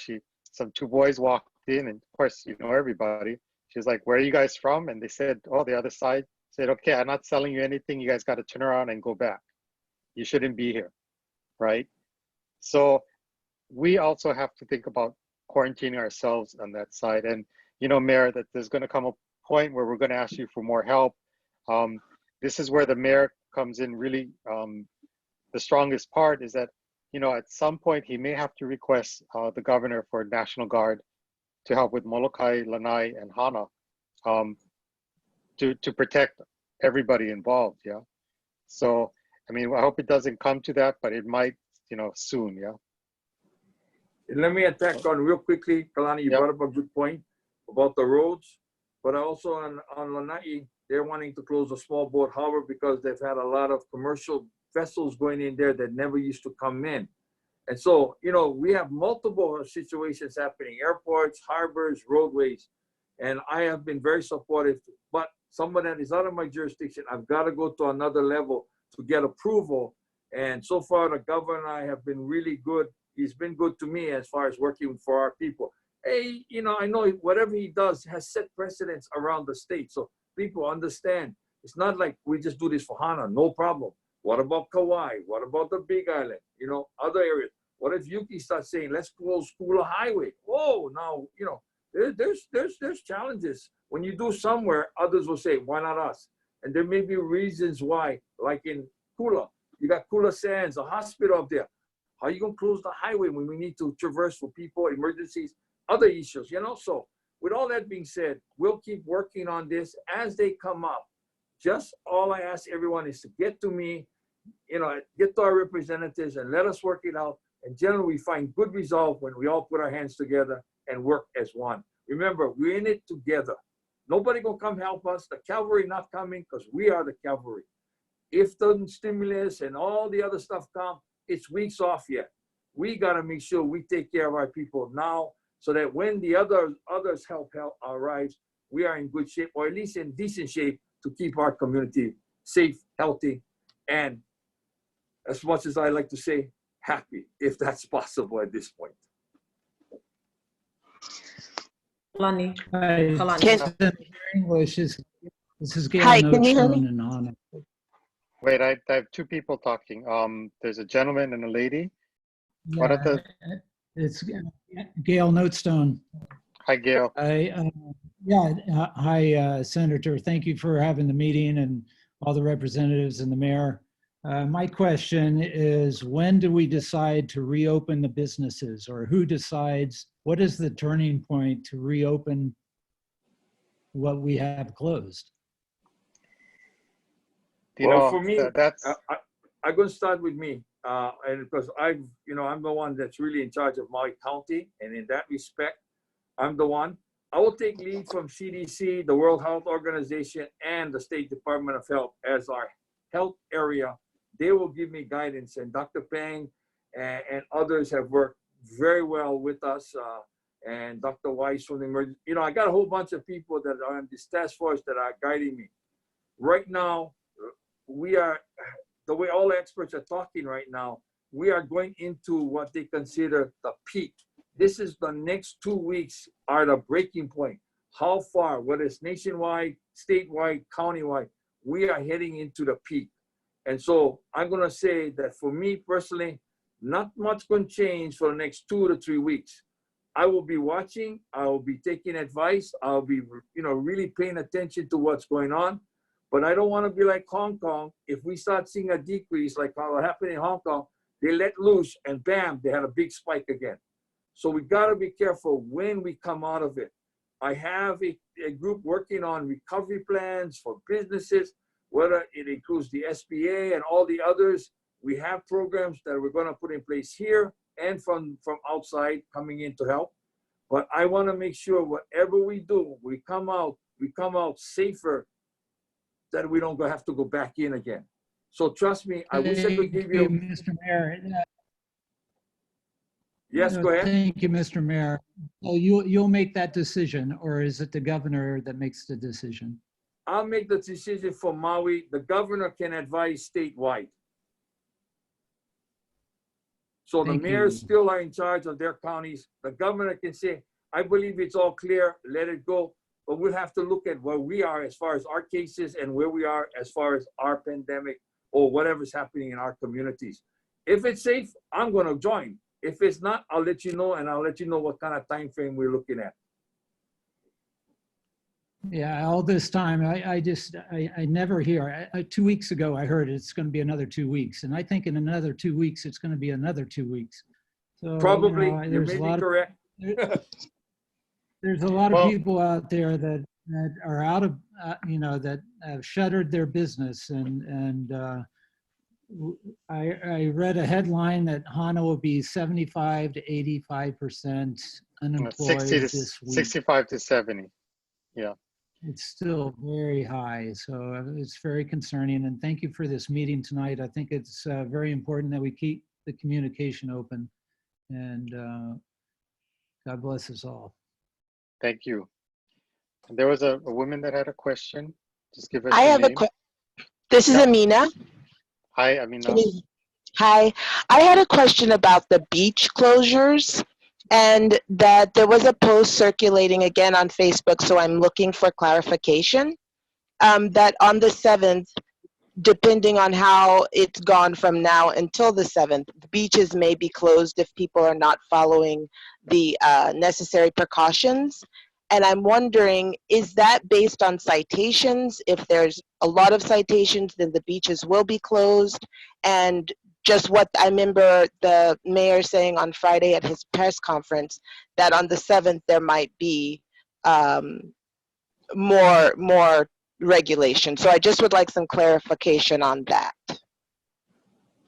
some two boys walked in, and of course, everybody. She's like, where are you guys from? And they said, oh, the other side. Said, okay, I'm not selling you anything. You guys got to turn around and go back. You shouldn't be here, right? So we also have to think about quarantining ourselves on that side. And, Mayor, that there's going to come a point where we're going to ask you for more help. This is where the mayor comes in really. The strongest part is that, at some point he may have to request the governor for National Guard to help with Molokai, Lanai, and Hana to protect everybody involved, yeah? So, I mean, I hope it doesn't come to that, but it might, soon, yeah? Let me attack on real quickly, Kalani, you brought up a good point about the roads, but also on Lanai, they're wanting to close a small boat harbor because they've had a lot of commercial vessels going in there that never used to come in. And so, we have multiple situations happening, airports, harbors, roadways, and I have been very supportive, but someone that is out of my jurisdiction, I've got to go to another level to get approval. And so far, the governor and I have been really good. He's been good to me as far as working for our people. Hey, I know whatever he does has set precedents around the state. So people understand. It's not like we just do this for Hana, no problem. What about Kauai? What about the Big Island? You know, other areas. What if Yuki starts saying, let's close Kula Highway? Oh, now, you know, there's challenges. When you do somewhere, others will say, why not us? And there may be reasons why, like in Kula, you got Kula Sands, a hospital up there. How are you going to close the highway when we need to traverse for people, emergencies, other issues, you know? So with all that being said, we'll keep working on this as they come up. Just all I ask everyone is to get to me, you know, get to our representatives and let us work it out. And generally, we find good resolve when we all put our hands together and work as one. Remember, we're in it together. Nobody gonna come help us. The cavalry not coming because we are the cavalry. If the stimulus and all the other stuff come, it's weeks off yet. We gotta make sure we take care of our people now so that when the others help arrives, we are in good shape, or at least in decent shape to keep our community safe, healthy, and as much as I like to say, happy, if that's possible at this point. Kalani. Hi, Kalani. English. This is Gale Hi, can you hear me? Notestone and Hana. Wait, I have two people talking. There's a gentleman and a lady. Yeah, What are the? It's Gale Notestone. Hi, Gail. Hi, Senator. Thank you for having the meeting and all the representatives and the mayor. My question is, when do we decide to reopen the businesses, or who decides? What is the turning point to reopen what we have closed? Well, for me, I'm going to start with me, and because I'm the one that's really in charge of Maui County, and in that respect, I'm the one. I will take lead from CDC, the World Health Organization, and the State Department of Health as our health area. They will give me guidance, and Dr. Peng and others have worked very well with us, and Dr. Weiss from the emergency. You know, I got a whole bunch of people that are in this task force that are guiding me. Right now, we are, the way all experts are talking right now, we are going into what they consider the peak. This is the next 2 weeks are the breaking point. How far, whether it's nationwide, statewide, countywide, we are heading into the peak. And so I'm going to say that for me personally, not much going to change for the next 2 to 3 weeks. I will be watching. I will be taking advice. I'll be, really paying attention to what's going on. But I don't want to be like Hong Kong. If we start seeing a decrease like how it happened in Hong Kong, they let loose and bam, they had a big spike again. So we got to be careful when we come out of it. I have a group working on recovery plans for businesses, whether it includes the SBA and all the others. We have programs that we're going to put in place here and from outside coming in to help. But I want to make sure whatever we do, we come out safer, that we don't have to go back in again. So trust me, I wish I could give you. Mr. Mayor. Yes, go ahead. Thank you, Mr. Mayor. So you'll make that decision, or is it the governor that makes the decision? I'll make the decision for Maui. The governor can advise statewide. So the mayors still are in charge of their counties. The governor can say, I believe it's all clear, let it go. But we'll have to look at where we are as far as our cases and where we are as far as our pandemic or whatever's happening in our communities. If it's safe, I'm going to join. If it's not, I'll let you know, and I'll let you know what kind of time frame we're looking at. Yeah, all this time, I never hear. 2 weeks ago, I heard it's going to be another 2 weeks. And I think in another 2 weeks, it's going to be another 2 weeks. So, probably, you may be correct. There's a lot of people out there that are out of, that have shuttered their business. And I read a headline that Hana will be 75 to 85% unemployed this week. 65 to 70, yeah. It's still very high, so it's very concerning. And thank you for this meeting tonight. I think it's very important that we keep the communication open. And God bless us all. Thank you. And there was a woman that had a question. Just give us I have name. This is Amina. Hi, Amina. Hi. I had a question about the beach closures, and that there was a post circulating again on Facebook, so I'm looking for clarification, that on the 7th, depending on how it's gone from now until the 7th, the beaches may be closed if people are not following the necessary precautions. And I'm wondering, is that based on citations? If there's a lot of citations, then the beaches will be closed. And just what I remember the mayor saying on Friday at his press conference, that on the 7th there might be more regulation. So I just would like some clarification on that.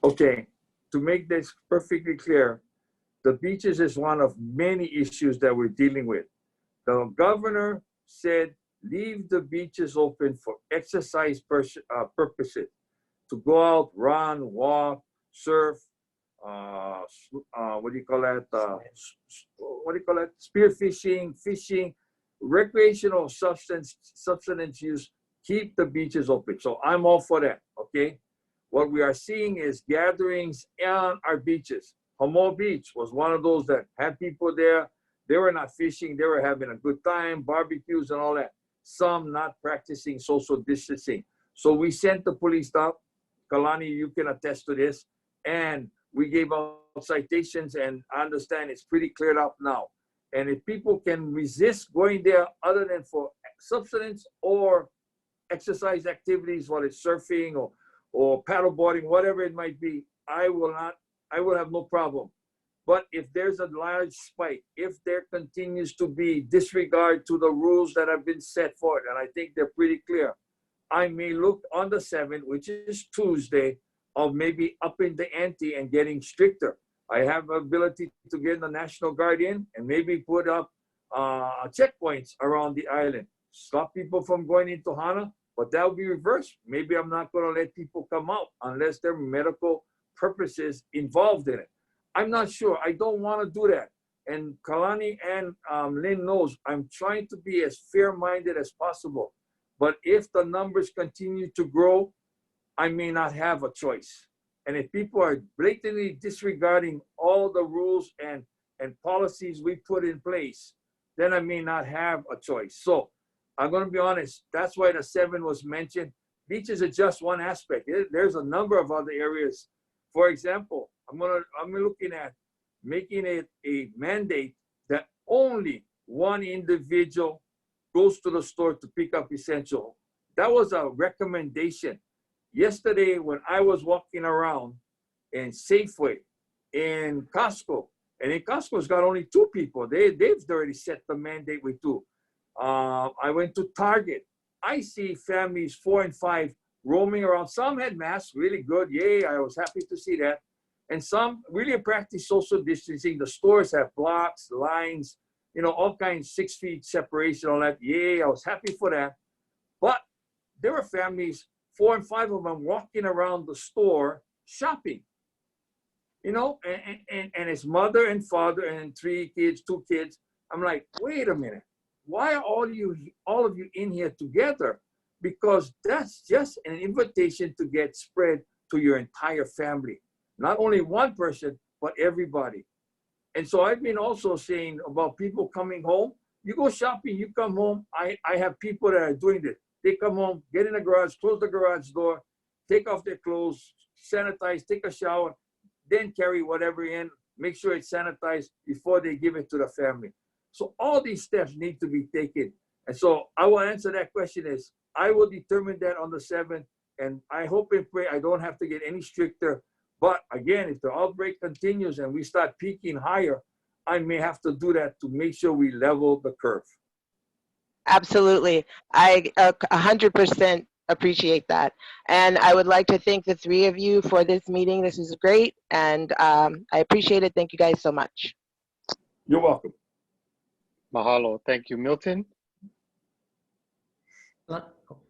Okay, to make this perfectly clear, the beaches is one of many issues that we're dealing with. The governor said, leave the beaches open for exercise purposes, to go out, run, walk, surf, what do you call that? Spear fishing, fishing, recreational substance use, keep the beaches open. So I'm all for that, okay? What we are seeing is gatherings on our beaches. Homo Beach was one of those that had people there. They were not fishing, they were having a good time, barbecues and all that. Some not practicing social distancing. So we sent the police out. Kalani, you can attest to this. And we gave out citations, and I understand it's pretty cleared up now. And if people can resist going there other than for subsistence or exercise activities, whether it's surfing or paddleboarding, whatever it might be, I will have no problem. But if there's a large spike, if there continues to be disregard to the rules that have been set forth, and I think they're pretty clear, I may look on the 7th, which is Tuesday, of maybe upping the ante and getting stricter. I have the ability to get the National Guard in and maybe put up checkpoints around the island. Stop people from going into Hana, but that will be reversed. Maybe I'm not going to let people come out unless there are medical purposes involved in it. I'm not sure. I don't want to do that. And Kalani and Lynn knows I'm trying to be as fair-minded as possible. But if the numbers continue to grow, I may not have a choice. And if people are blatantly disregarding all the rules and policies we put in place, then I may not have a choice. So I'm going to be honest. That's why the 7 was mentioned. Beaches are just one aspect. There's a number of other areas. For example, I'm looking at making it a mandate that only one individual goes to the store to pick up essential. That was a recommendation. Yesterday, when I was walking around in Safeway, in Costco, and in Costco's got only 2 people. They've already set the mandate with 2. I went to Target. I see families 4 and 5 roaming around. Some had masks, really good. Yay, I was happy to see that. And some really practice social distancing. The stores have blocks, lines, you know, all kinds, 6 feet separation, all that. Yay, I was happy for that. But there were families, 4 and 5 of them, walking around the store shopping. You know, and his mother and father and 3 kids, 2 kids. I'm like, wait a minute. Why are all of you in here together? Because that's just an invitation to get spread to your entire family. Not only one person, but everybody. And so I've been also saying about people coming home. You go shopping, you come home. I have people that are doing this. They come home, get in the garage, close the garage door, take off their clothes, sanitize, take a shower, then carry whatever in, make sure it's sanitized before they give it to the family. So all these steps need to be taken. And so I will answer that question is, I will determine that on the 7th, and I hope and pray I don't have to get any stricter. But again, if the outbreak continues and we start peaking higher, I may have to do that to make sure we level the curve. Absolutely. I 100% appreciate that. And I would like to thank the 3 of you for this meeting. This is great. And I appreciate it. Thank you guys so much. You're welcome. Mahalo. Thank you. Milton?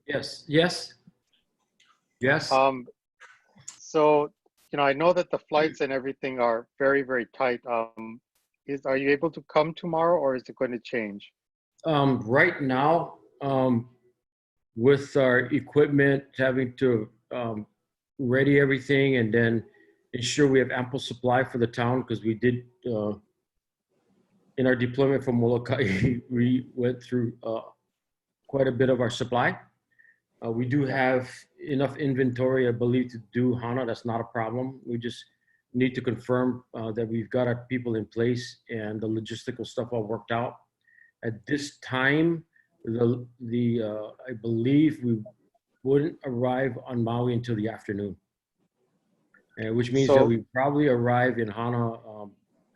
Yes. Yes. Yes. So, you know, I know that the flights and everything are very, very tight. Are you able to come tomorrow, or is it going to change? Right now, with our equipment, having to ready everything and then ensure we have ample supply for the town, because we did, in our deployment from Molokai, we went through quite a bit of our supply. We do have enough inventory, I believe, to do Hana. That's not a problem. We just need to confirm that we've got our people in place and the logistical stuff all worked out. At this time, I believe we wouldn't arrive on Maui until the afternoon, which means that we probably arrive in Hana,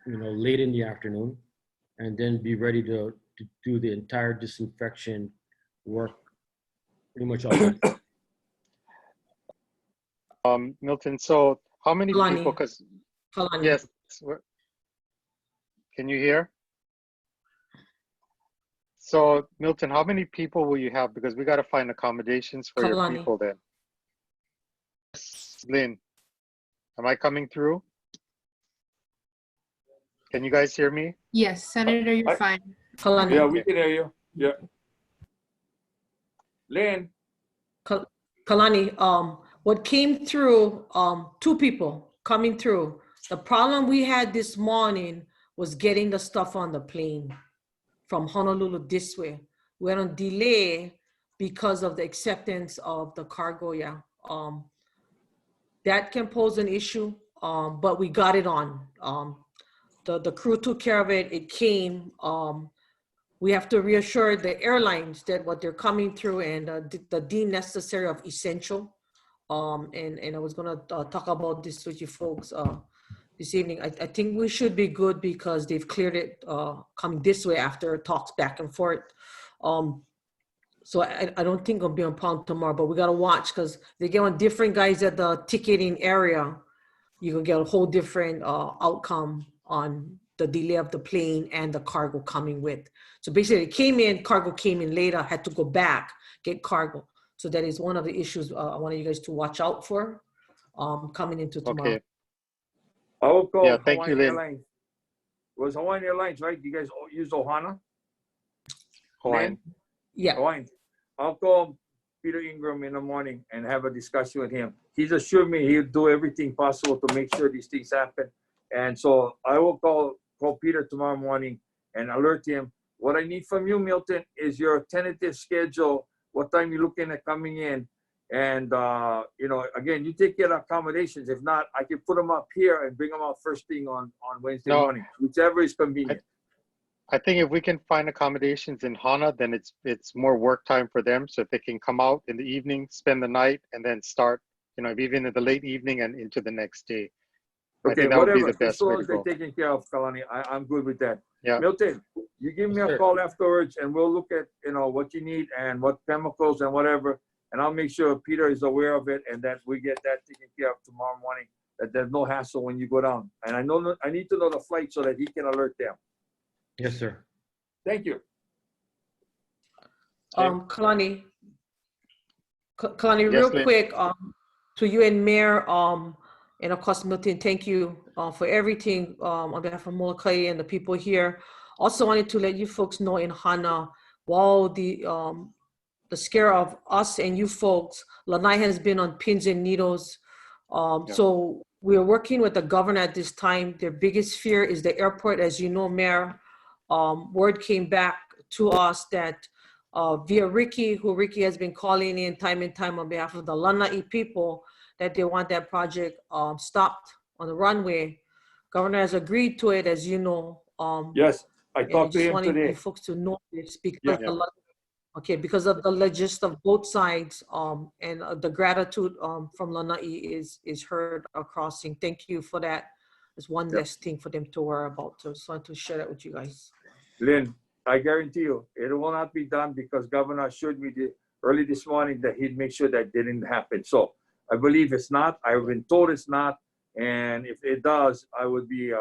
late in the afternoon, and then be ready to do the entire disinfection work pretty much all day. Milton, so how many Kalani. people, because, Kalani. yes, can you hear? So Milton, how many people will you have? Because we got to find accommodations for your Kalani. people then. Lynn, am I coming through? Can you guys hear me? Yes, Senator, you're fine. Kalani. Yeah, we can hear you. Yeah. Lynn. Kalani, what came through, 2 people coming through. The problem we had this morning was getting the stuff on the plane from Honolulu this way. We're on delay because of the acceptance of the cargo, yeah. That can pose an issue, but we got it on. The crew took care of it, it came. We have to reassure the airlines that what they're coming through and the deemed necessary of essential. And I was gonna talk about this with you folks this evening. I think we should be good because they've cleared it coming this way after talks back and forth. So I don't think it'll be on pound tomorrow, but we gotta watch because they get on different guys at the ticketing area. You can get a whole different outcome on the delay of the plane and the cargo coming with. So basically it came in, cargo came in later, had to go back, get cargo. So that is one of the issues I want you guys to watch out for coming into tomorrow. Okay. I will call Yeah, thank Hawaiian you, Lynn. Airlines. It was Hawaiian Airlines, right? You guys use Ohana? Hawaiian. Yeah. Hawaiian. I'll call Peter Ingram in the morning and have a discussion with him. He's assured me he'll do everything possible to make sure these things happen. And so I will call Peter tomorrow morning and alert him. What I need from you, Milton, is your tentative schedule, what time you're looking at coming in. And, again, you take care of accommodations. If not, I can put them up here and bring them out first thing on Wednesday morning, whichever is convenient. I think if we can find accommodations in Hana, then it's more work time for them. So if they can come out in the evening, spend the night, and then start, even in the late evening and into the next day. I think that would be the best way to As long go. as they're taken care of, Kalani, I'm good with that. Yeah. Milton, you give me a call afterwards and we'll look at, what you need and what chemicals and whatever. And I'll make sure Peter is aware of it and that we get that taken care of tomorrow morning, that there's no hassle when you go down. And I need to know the flight so that he can alert them. Yes, sir. Thank you. Kalani, Yes, real Lynn. quick, to you and Mayor, and of course, Milton, thank you for everything on behalf of Molokai and the people here. Also wanted to let you folks know in Hana, while the scare of us and you folks, Lanai has been on pins and needles. So we're working with the governor at this time. Their biggest fear is the airport, as you know, Mayor. Word came back to us that via Ricky has been calling in time and time on behalf of the Lanai people, that they want that project stopped on the runway. Governor has agreed to it, as you know. Yes, I talked to him wanted today. you folks to know this because because of the logistics of both sides, and the gratitude from Lanai is heard across. Thank you for that. It's one less thing for them to worry about. So I just wanted to share that with you guys. Lynn, I guarantee you, it will not be done because Governor assured me early this morning that he'd make sure that didn't happen. So I believe it's not. I've been told it's not. And if it does, I would be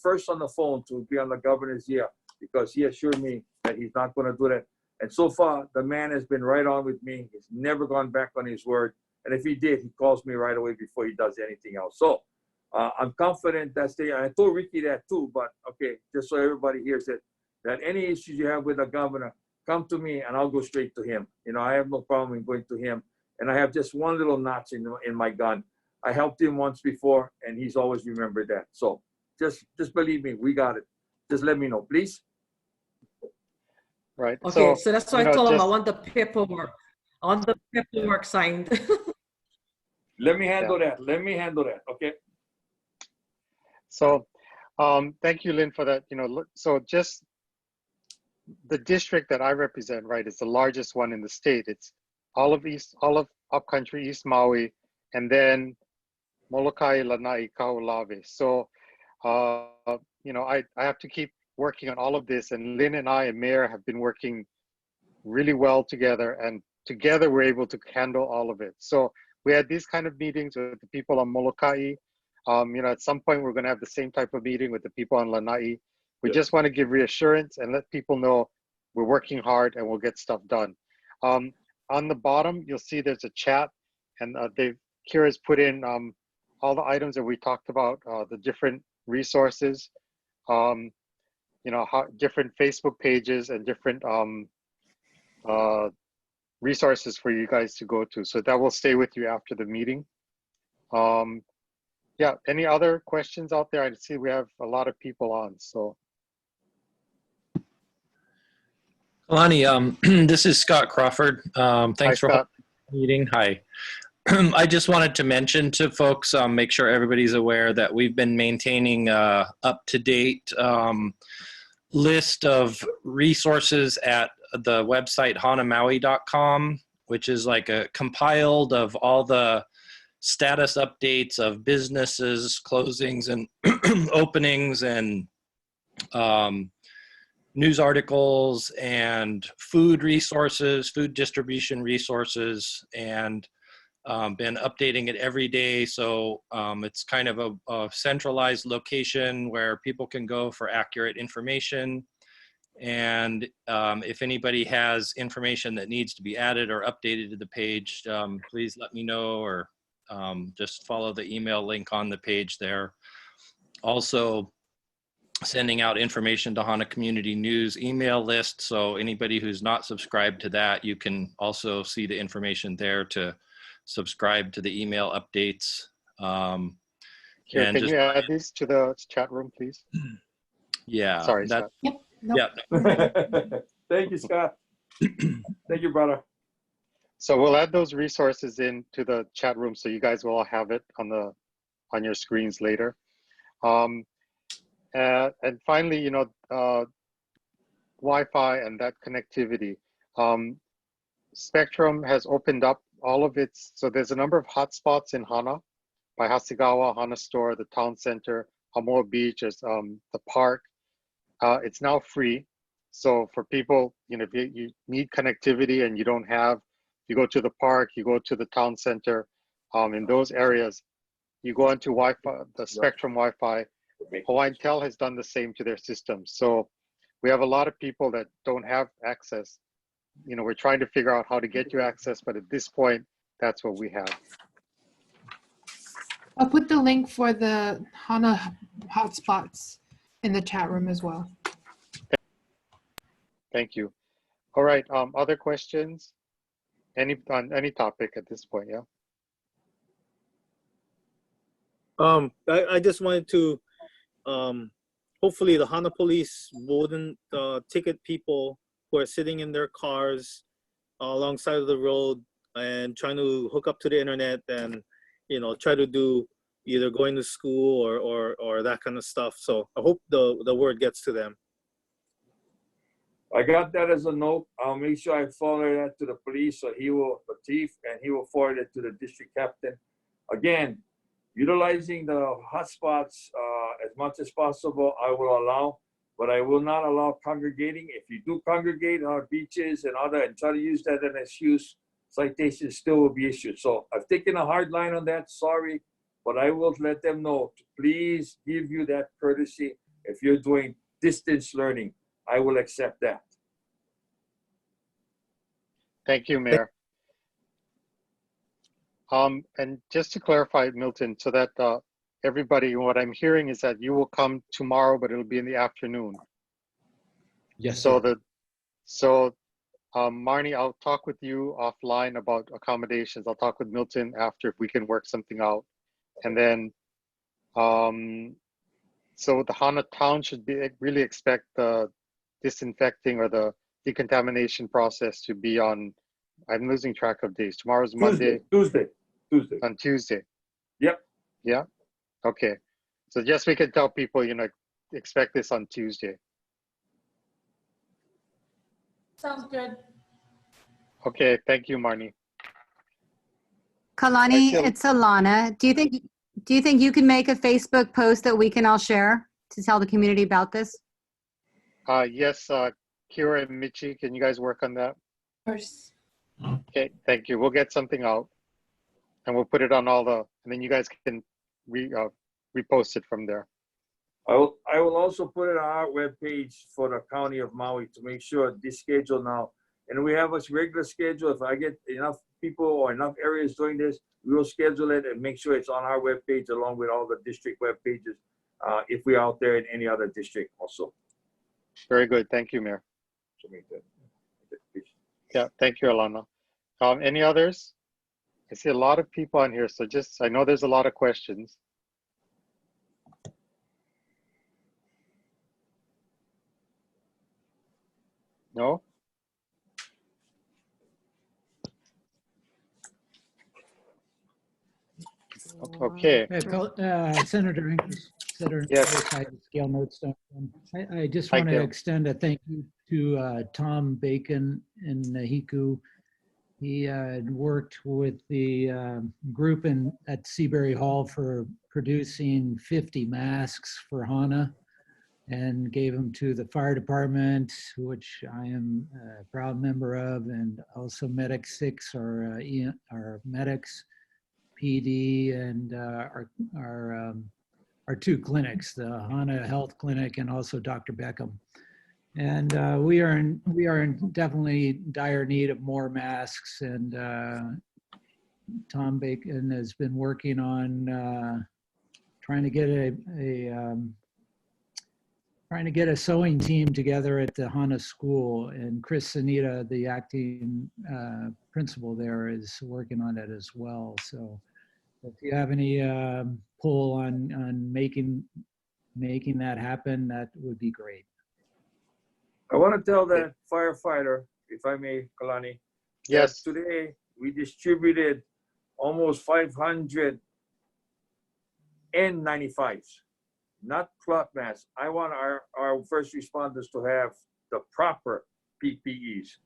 first on the phone to be on the governor's ear because he assured me that he's not going to do that. And so far, the man has been right on with me. He's never gone back on his word. And if he did, he calls me right away before he does anything else. So I'm confident that's there. I told Ricky that too, but okay, just so everybody hears it, that any issues you have with the governor, come to me and I'll go straight to him. I have no problem in going to him. And I have just one little notch in my gun. I helped him once before and he's always remembered that. So just believe me, we got it. Just let me know, please. Right. Okay, so that's why I told him I want the paperwork. I want the paperwork signed. Let me handle that. Let me handle that. Okay. So, thank you, Lynn, for that. You know, so just the district that I represent, right, is the largest one in the state. It's all of upcountry East Maui, and then Molokai, Lanai, Kaho'olawe. So, you know, I have to keep working on all of this, and Lynn and I and Mayor have been working really well together, and together we're able to handle all of it. So we had these kind of meetings with the people on Molokai. You know, at some point we're going to have the same type of meeting with the people on Lanai. We just want to give reassurance and let people know we're working hard and we'll get stuff done. On the bottom, you'll see there's a chat, and Kira's put in all the items that we talked about, the different resources, you know, different Facebook pages and different resources for you guys to go to. So that will stay with you after the meeting. Yeah, any other questions out there? I see we have a lot of people on, so. Kalani, this is Scott Crawford. Thanks for Scott. the meeting. Hi. I just wanted to mention to folks, make sure everybody's aware that we've been maintaining a up-to-date list of resources at the website hanamaui.com, which is like a compiled of all the status updates of businesses, closings, and openings, and news articles, and food resources, food distribution resources, and been updating it every day. So it's kind of a centralized location where people can go for accurate information. And if anybody has information that needs to be added or updated to the page, please let me know, or just follow the email link on the page there. Also, sending out information to Hana Community News email list. So anybody who's not subscribed to that, you can also see the information there to subscribe to the email updates. Can you add these to the chat room, please? Yeah. Sorry, Scott. Yep. Nope. Yeah. Thank you, Scott. Thank you, brother. So we'll add those resources into the chat room, so you guys will all have it on your screens later. And finally, you know, Wi-Fi and that connectivity. Spectrum has opened up all of its, so there's a number of hotspots in Hana, by Hasegawa, Hana Store, the town center, Hamoa Beach, is the park. It's now free. So for people, you know, if you need connectivity and you don't have, you go to the park, you go to the town center, in those areas, you go into Wi-Fi, the Spectrum Wi-Fi. Hawaiian Tel has done the same to their systems. So we have a lot of people that don't have access. You know, we're trying to figure out how to get you access, but at this point, that's what we have. I'll put the link for the Hana hotspots in the chat room as well. Thank you. All right, other questions? On any topic at this point, yeah? I just wanted to, hopefully the Hana police wouldn't ticket people who are sitting in their cars alongside of the road and trying to hook up to the internet and, you know, try to do either going to school or that kind of stuff. So I hope the word gets to them. I got that as a note. I'll make sure I forward that to the police, so the chief, and he will forward it to the district captain. Again, utilizing the hotspots as much as possible, I will allow, but I will not allow congregating. If you do congregate on our beaches and try to use that as an excuse, citations still will be issued. So I've taken a hard line on that, sorry, but I will let them know to please give you that courtesy. If you're doing distance learning, I will accept that. Thank you, Mayor. And just to clarify, Milton, so that everybody, what I'm hearing is that you will come tomorrow, but it'll be in the afternoon. Yes, so sir. Marnie, I'll talk with you offline about accommodations. I'll talk with Milton after if we can work something out. And then, so the Hana town should really expect the disinfecting or the decontamination process to be on, I'm losing track of days. Tomorrow's Monday. Tuesday. Tuesday. On Tuesday. Yep. Yeah. Okay. So just we can tell people, you know, expect this on Tuesday. Sounds good. Okay. Thank you, Marnie. Kalani, feel- it's Alana. Do you think you can make a Facebook post that we can all share to tell the community about this? Yes, Kira and Michi, can you guys work on that? Of course. Okay, thank you. We'll get something out and we'll put it on all the, and then you guys can repost it from there. I will also put it on our webpage for the County of Maui to make sure this schedule now. And we have a regular schedule. If I get enough people or enough areas doing this, we will schedule it and make sure it's on our webpage along with all the district web pages if we're out there in any other district also. Very good. Thank you, Mayor. Yeah, thank you, Alana. Any others? I see a lot of people on here, so just, I know there's a lot of questions. No? Okay. Senator Ingles, Senator Yes. Gale Notestone. I just Hi, want to Gale. extend a thank you to Tom Bacon in Nahiku. He had worked with the group at Seabury Hall for producing 50 masks for Hana and gave them to the fire department, which I am a proud member of, and also Medic 6, our medics, PD, and our two clinics, the Hana Health Clinic and also Dr. Beckham. And we are in definitely dire need of more masks. And Tom Bacon has been working on trying to get a sewing team together at the Hana school. And Chris Sanita, the acting principal there, is working on it as well. So if you have any pull on making that happen, that would be great. I want to tell that firefighter, if I may, Kalani. Yes. Today we distributed almost 500 N95s, not cloth masks. I want our first responders to have the proper PPEs.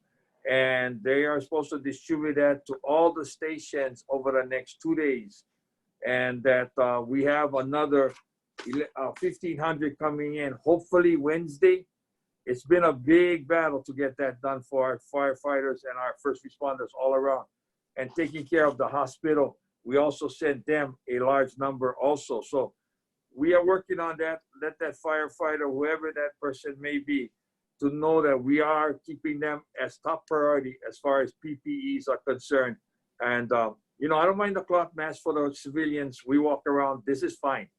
And they are supposed to distribute that to all the stations over the next 2 days. And that we have another 1,500 coming in, hopefully Wednesday. It's been a big battle to get that done for our firefighters and our first responders all around. And taking care of the hospital, we also sent them a large number also. So we are working on that. Let that firefighter, whoever that person may be, to know that we are keeping them as top priority as far as PPEs are concerned. And, you know, I don't mind the cloth mask for the civilians. We walk around, this is fine.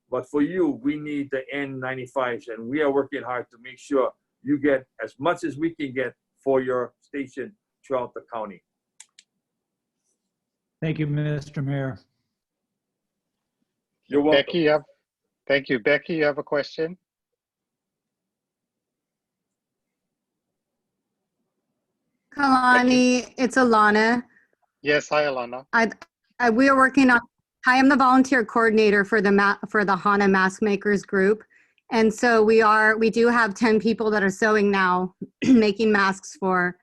But for you, we need the N95s, and we are working hard to make sure you get as much as we can get for your station throughout the county. Thank you, Mr. Mayor. You're welcome. Becky, thank you. Becky, you have a question? Kalani, it's Alana. Yes, hi, Alana. We are working on, I am the volunteer coordinator for the Hana Mask Makers group. And so we do have 10 people that are sewing now, making masks for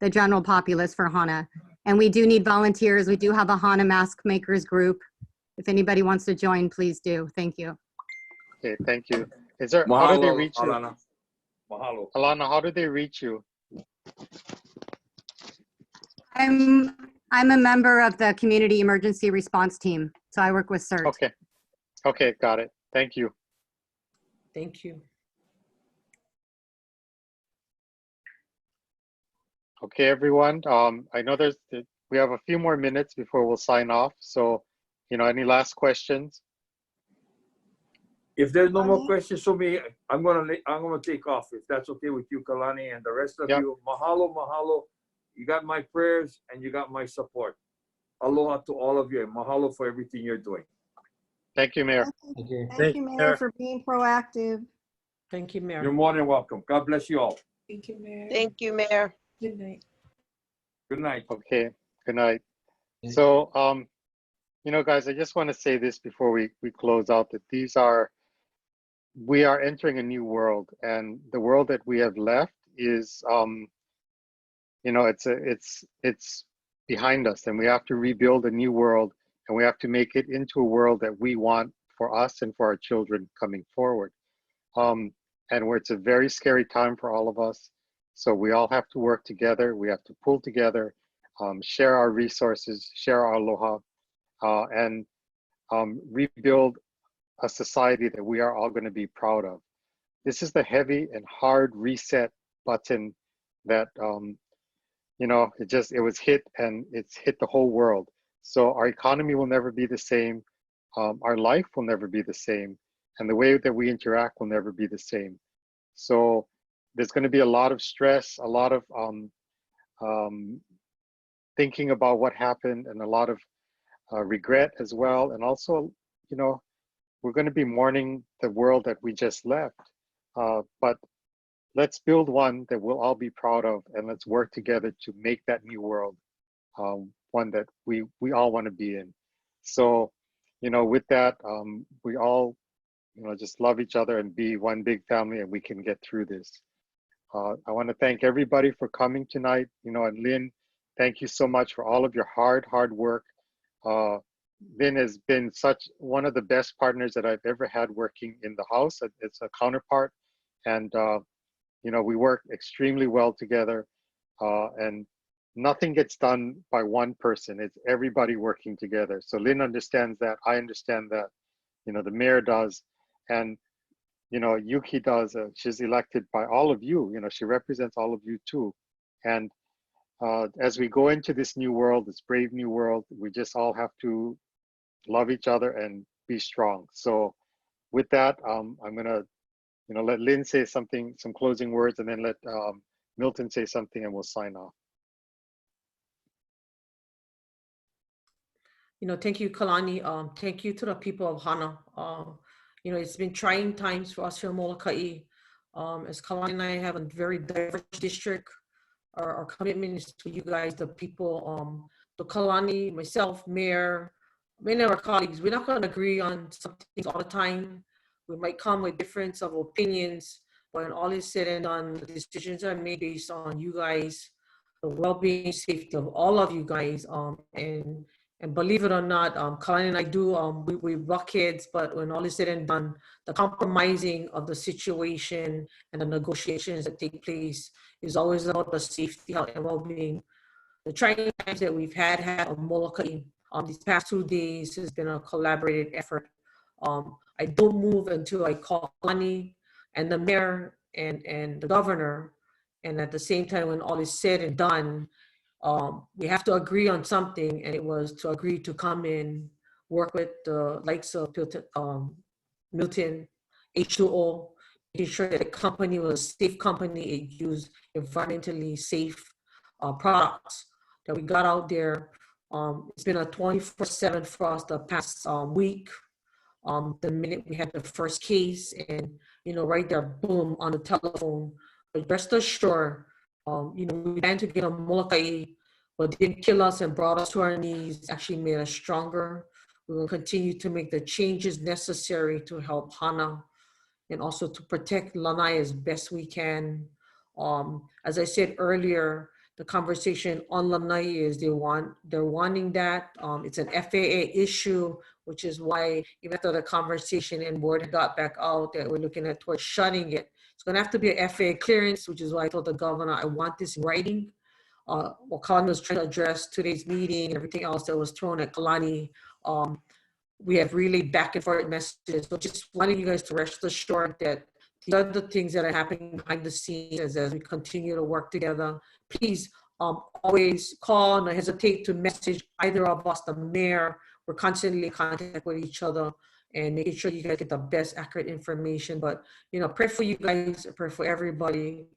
the general populace for Hana. And we do need volunteers. We do have a Hana Mask Makers group. If anybody wants to join, please do. Thank you. Okay, thank you. Is there, Mahalo, how do they reach you? Alana. Mahalo. Alana, how do they reach you? I'm a member of the Community Emergency Response Team, so I work with CERT. Okay. Okay, got it. Thank you. Thank you. Okay, everyone. I know we have a few more minutes before we'll sign off. So, you know, any last questions? If there's no more questions for me, I'm gonna take off. If that's okay with you, Kalani, and the rest of you. Mahalo, mahalo. You got my prayers and you got my support. Aloha to all of you, and mahalo for everything you're doing. Thank you, Mayor. Thank you, Mayor, for being proactive. Thank you, Mayor. You're more than welcome. God bless you all. Thank you, Mayor. Thank you, Mayor. Good night. Good night. Okay, good night. So, You know, guys, I just want to say this before we close out, that we are entering a new world, and the world that we have left is, you know, it's behind us, and we have to rebuild a new world, and we have to make it into a world that we want for us and for our children coming forward. And where it's a very scary time for all of us. So we all have to work together. We have to pull together, share our resources, share our aloha, and rebuild a society that we are all going to be proud of. This is the heavy and hard reset button that, you know, it was hit, and it's hit the whole world. So our economy will never be the same. Our life will never be the same. And the way that we interact will never be the same. So there's going to be a lot of stress, a lot of thinking about what happened, and a lot of regret as well. And also, you know, we're going to be mourning the world that we just left. But let's build one that we'll all be proud of, and let's work together to make that new world one that we all want to be in. So, you know, with that, we all, you know, just love each other and be one big family, and we can get through this. I want to thank everybody for coming tonight. You know, and Lynn, thank you so much for all of your hard work. Lynn has been one of the best partners that I've ever had working in the house. It's a counterpart, and you know, we work extremely well together, and nothing gets done by one person. It's everybody working together. So Lynn understands that. I understand that. You know, the mayor does, and you know, Yuki does. She's elected by all of you. You know, she represents all of you too. And as we go into this new world, this brave new world, we just all have to love each other and be strong. So with that, I'm gonna, you know, let Lynn say something, some closing words, and then let Milton say something, and we'll sign off. You know, thank you, Kalani. Thank you to the people of Hana. You know, it's been trying times for us here in Molokai. As Kalani and I have a very diverse district, our commitment is to you guys, the people, the Kalani, myself, Mayor, many of our colleagues. We're not going to agree on some things all the time. We might come with difference of opinions, but when all is said and done, the decisions are made based on you guys, the well-being, safety of all of you guys, and believe it or not, Kalani and I do, we buck heads, but when all is said and done, the compromising of the situation and the negotiations that take place is always about the safety, health, and well-being. The trying times that we've had on Molokai these past 2 days has been a collaborated effort. I don't move until I call Kalani and the mayor and the governor, and at the same time, when all is said and done, we have to agree on something, and it was to agree to come in, work with the likes of Milton, H2O, making sure that the company was a safe company, it used environmentally safe products that we got out there. It's been a 24/7 for us the past week. The minute we had the first case, and you know, right there, boom, on the telephone. But rest assured, you know, we planned to get on Molokai, but didn't kill us and brought us to our knees, actually made us stronger. We will continue to make the changes necessary to help Hana and also to protect Lanai as best we can. As I said earlier, the conversation on Lanai is they're wanting that. It's an FAA issue, which is why even after the conversation and word got back out that we're looking at towards shutting it. It's gonna have to be an FAA clearance, which is why I told the governor, I want this in writing. What Kalani was trying to address today's meeting and everything else that was thrown at Kalani, we have really back and forth messages. So just wanting you guys to rest assured that the other things that are happening behind the scenes as we continue to work together, please always call, don't hesitate to message either of us, the mayor. We're constantly in contact with each other and making sure you guys get the best accurate information. But, you know, pray for you guys, pray for everybody.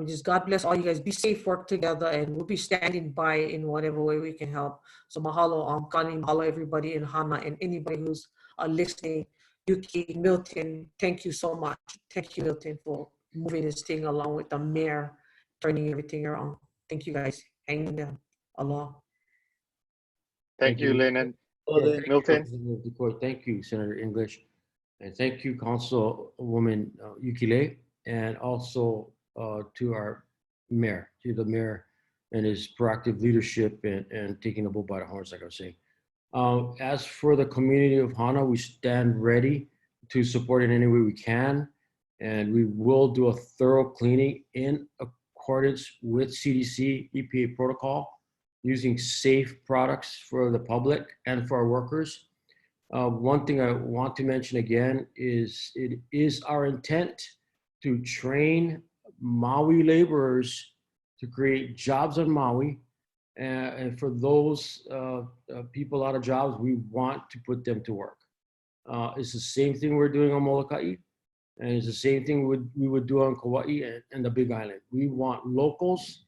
Just God bless all you guys. Be safe, work together, and we'll be standing by in whatever way we can help. So mahalo, Kani, mahalo everybody in Hana and anybody who's listening. Yuki, Milton, thank you so much. Thank you, Milton, for moving this thing along with the mayor, turning everything around. Thank you guys. Hang in there. Allah. Thank you, Lynn. And Yeah, thank you, Milton? Representative DeCoite. Thank you, Senator English. And thank you, Councilwoman Yukile, and also to our mayor, to the mayor and his proactive leadership and taking the bull by the horns, like I was saying. As for the community of Hana, we stand ready to support in any way we can. And we will do a thorough cleaning in accordance with CDC EPA protocol, using safe products for the public and for our workers. One thing I want to mention again is it is our intent to train Maui laborers to create jobs on Maui. And for those people out of jobs, we want to put them to work. It's the same thing we're doing on Molokai, and it's the same thing we would do on Kauai and the Big Island. We want locals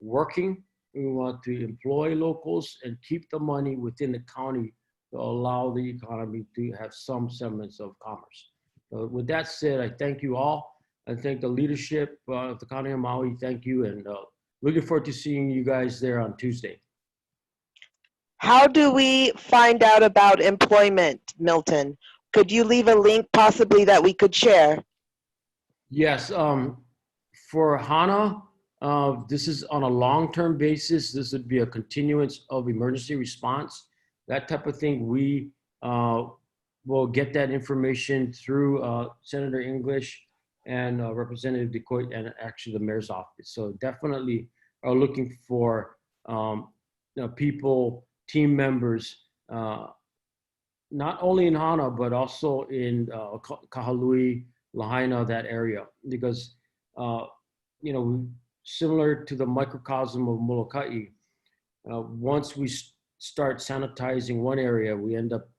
working. We want to employ locals and keep the money within the county to allow the economy to have some semblance of commerce. So with that said, I thank you all. I thank the leadership of the County of Maui. Thank you, and looking forward to seeing you guys there on Tuesday. How do we find out about employment, Milton? Could you leave a link possibly that we could share? Yes, for Hana, this is on a long-term basis. This would be a continuance of emergency response, that type of thing. We will get that information through Senator English and Representative DeCoite and actually the mayor's office. So definitely are looking for people, team members, not only in Hana, but also in Kahului, Lahaina, that area, because, similar to the microcosm of Molokai, once we start sanitizing one area, we end up,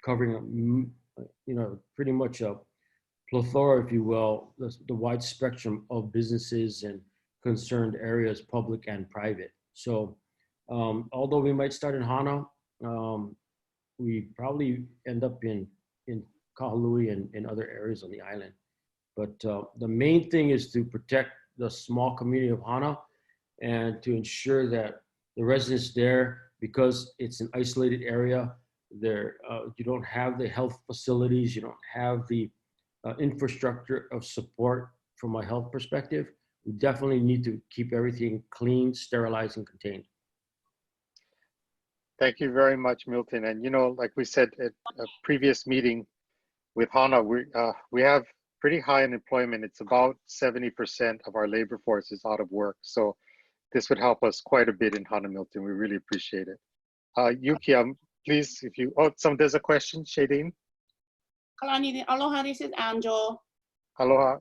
covering, pretty much a plethora, if you will, the wide spectrum of businesses and concerned areas, public and private. So although we might start in Hana, we probably end up in Kahului and in other areas on the island. But the main thing is to protect the small community of Hana and to ensure that the residents there, because it's an isolated area, there you don't have the health facilities, you don't have the infrastructure of support from a health perspective. We definitely need to keep everything clean, sterilized, and contained. Thank you very much, Milton. And like we said at a previous meeting with Hana, we have pretty high unemployment. It's about 70% of our labor force is out of work. So this would help us quite a bit in Hana, Milton. We really appreciate it. Yuki, please, if you, there's a question, Shadeen. Kalani, aloha, this is Angel. Aloha.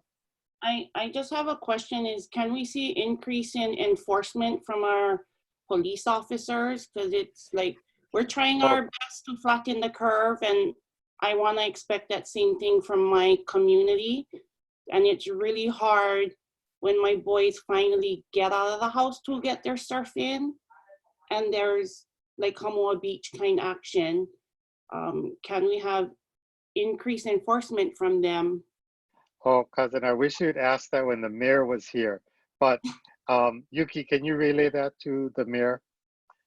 I just have a question is, can we see increase in enforcement from our police officers? Because it's like, we're trying our best to flatten the curve, and I want to expect that same thing from my community. And it's really hard when my boys finally get out of the house to get their surf in, and there's like Hamoa Beach kind of action. Can we have increased enforcement from them? Oh, cousin, I wish you'd asked that when the mayor was here. But Yuki, can you relay that to the mayor?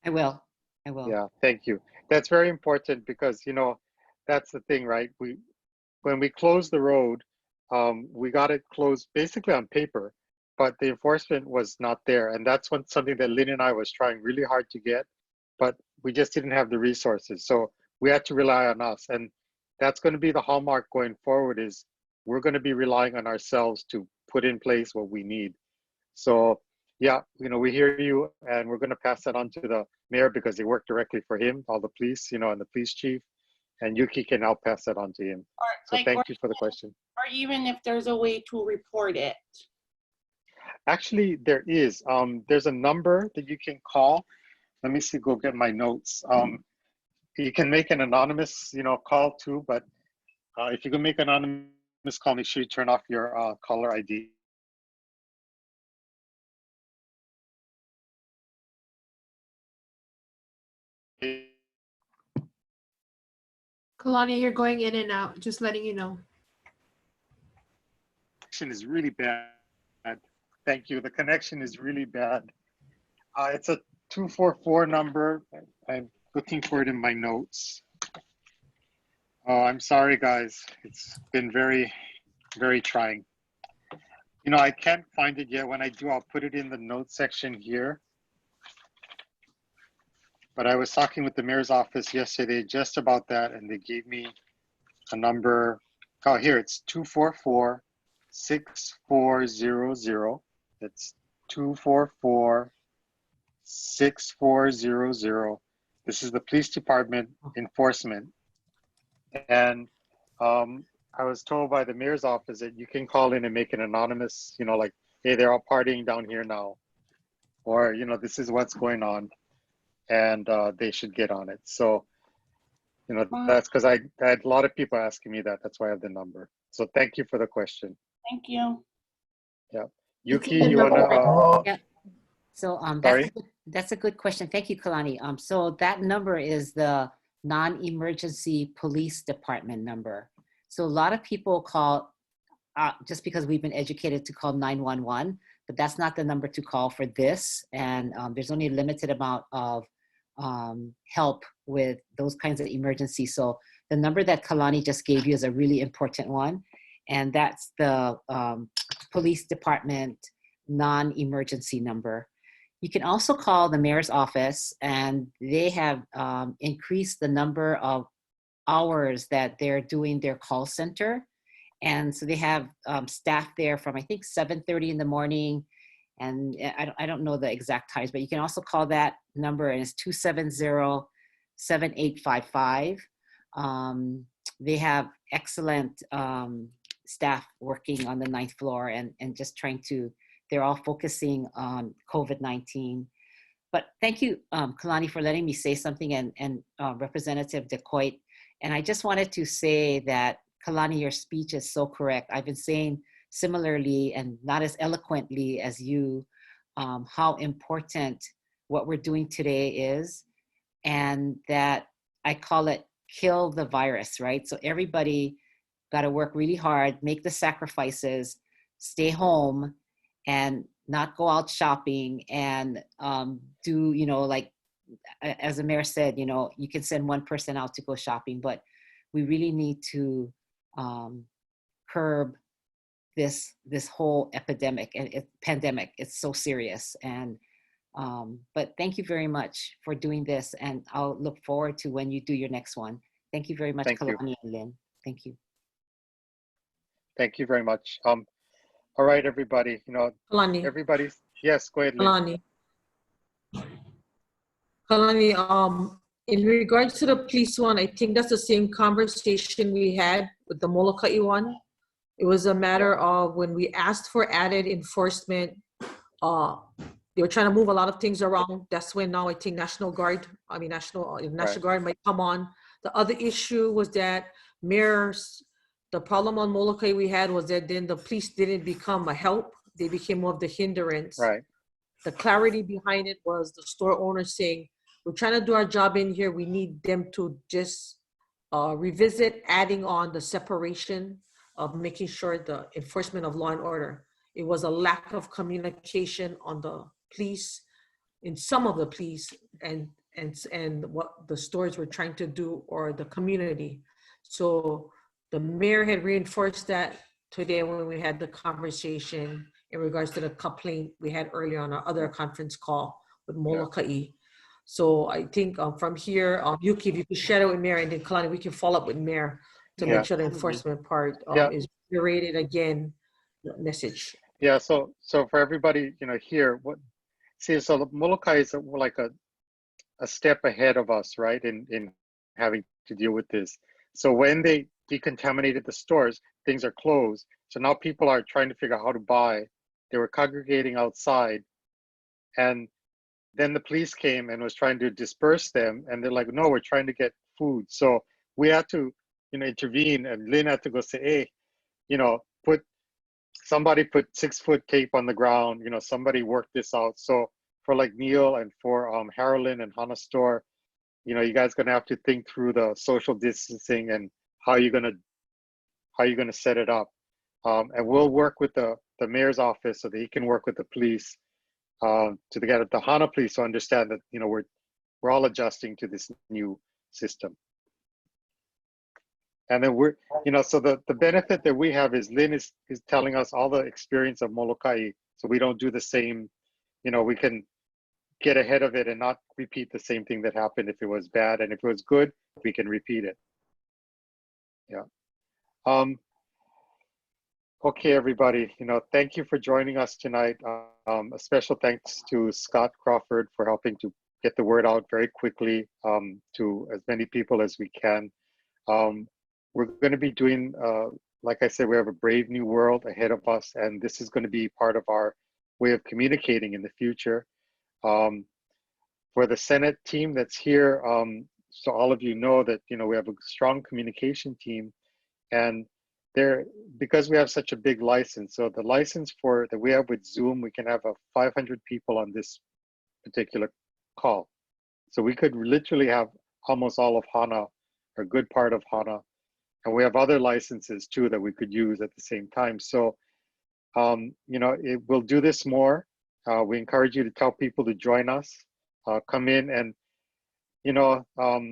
I will. Yeah, thank you. That's very important because, that's the thing, right? When we closed the road, we got it closed basically on paper, but the enforcement was not there. And that's something that Lynn and I was trying really hard to get, but we just didn't have the resources. So we had to rely on us. And that's going to be the hallmark going forward, is we're going to be relying on ourselves to put in place what we need. So yeah, we hear you, and we're going to pass that on to the mayor because they work directly for him, all the police, and the police chief, and Yuki can now pass that on to him. So thank you for the question. Or even if there's a way to report it. Actually, there is. There's a number that you can call. Let me see, go get my notes. You can make an anonymous, call too, but if you can make an anonymous call, make sure you turn off your caller ID. Kalani, you're going in and out, just letting you know. Connection is really bad. Thank you. The connection is really bad. It's a 244 number. I'm looking for it in my notes. Oh, I'm sorry, guys. It's been very, very trying. You know, I can't find it yet. When I do, I'll put it in the notes section here. But I was talking with the mayor's office yesterday just about that, and they gave me a number. Oh, here, it's 244-6400. It's 244-6400. This is the police department enforcement. And I was told by the mayor's office that you can call in and make an anonymous, you know, like, hey, they're all partying down here now. Or, you know, this is what's going on. And they should get on it. So, you know, that's because I had a lot of people asking me that. That's why I have the number. So thank you for the question. Thank you. Yeah. Yuki, you want to? Yeah. So Sorry? that's a good question. Thank you, Kalani. So that number is the non-emergency police department number. So a lot of people call just because we've been educated to call 911, but that's not the number to call for this. And there's only a limited amount of help with those kinds of emergencies. So the number that Kalani just gave you is a really important one. And that's the police department non-emergency number. You can also call the mayor's office, and they have increased the number of hours that they're doing their call center. And so they have staff there from, I think, 7:30 in the morning. And I don't know the exact times, but you can also call that number, and it's 270-7855. They have excellent staff working on the 9th floor and just trying to, they're all focusing on COVID-19. But thank you, Kalani, for letting me say something, and Representative DeCoite. And I just wanted to say that, Kalani, your speech is so correct. I've been saying similarly, and not as eloquently as you, how important what we're doing today is, and that I call it kill the virus, right? So everybody got to work really hard, make the sacrifices, stay home, and not go out shopping, and do, you know, like, as the mayor said, you know, you can send one person out to go shopping, but we really need to curb this whole epidemic and pandemic. It's so serious. And but thank you very much for doing this, and I'll look forward to when you do your next one. Thank you very much, Kalani and Lynn. Thank you. Thank you very much. All right, everybody. You know, Kalani. Everybody's. Yes, go ahead, Lynn. Kalani, in regards to the police one, I think that's the same conversation we had with the Molokai one. It was a matter of when we asked for added enforcement, they were trying to move a lot of things around. That's when now I think National Guard Guard might come on. The other issue was that the problem on Molokai we had was that then the police didn't become a help. They became more of the hindrance. Right. The clarity behind it was the store owner saying, we're trying to do our job in here. We need them to just revisit adding on the separation of making sure the enforcement of law and order. It was a lack of communication on the police, in some of the police, and what the stores were trying to do, or the community. So the mayor had reinforced that today when we had the conversation in regards to the complaint we had earlier on our other conference call with Molokai. So I think from here, Yuki, if you could share it with Mayor, and then Kalani, we can follow up with Mayor to make sure the enforcement part is reiterated again, the message. Yeah, so for everybody, you know, here, so the Molokai is like a step ahead of us, right, in having to deal with this. So when they decontaminated the stores, things are closed. So now people are trying to figure out how to buy. They were congregating outside, and then the police came and was trying to disperse them, and they're like, no, we're trying to get food. So we had to, you know, intervene, and Lynn had to go say, hey, you know, somebody put 6-foot tape on the ground, you know, somebody worked this out. So for like Neil and for Harolyn and Hana store, you know, you guys gonna have to think through the social distancing and how you're gonna set it up. And we'll work with the mayor's office so that he can work with the police to get the Hana police to understand that, you know, we're all adjusting to this new system. And then we're, you know, so the benefit that we have is Lynn is telling us all the experience of Molokai, so we don't do the same, you know, we can get ahead of it and not repeat the same thing that happened if it was bad, and if it was good, we can repeat it. Yeah. Okay, everybody, you know, thank you for joining us tonight. A special thanks to Scott Crawford for helping to get the word out very quickly to as many people as we can. We're going to be doing, like I said, we have a brave new world ahead of us, and this is going to be part of our way of communicating in the future. For the Senate team that's here, so all of you know that, you know, we have a strong communication team, and because we have such a big license, so the license that we have with Zoom, we can have 500 people on this particular call. So we could literally have almost all of Hana, or a good part of Hana, and we have other licenses too that we could use at the same time. So, you know, we'll do this more. We encourage you to tell people to join us, come in, and, you know,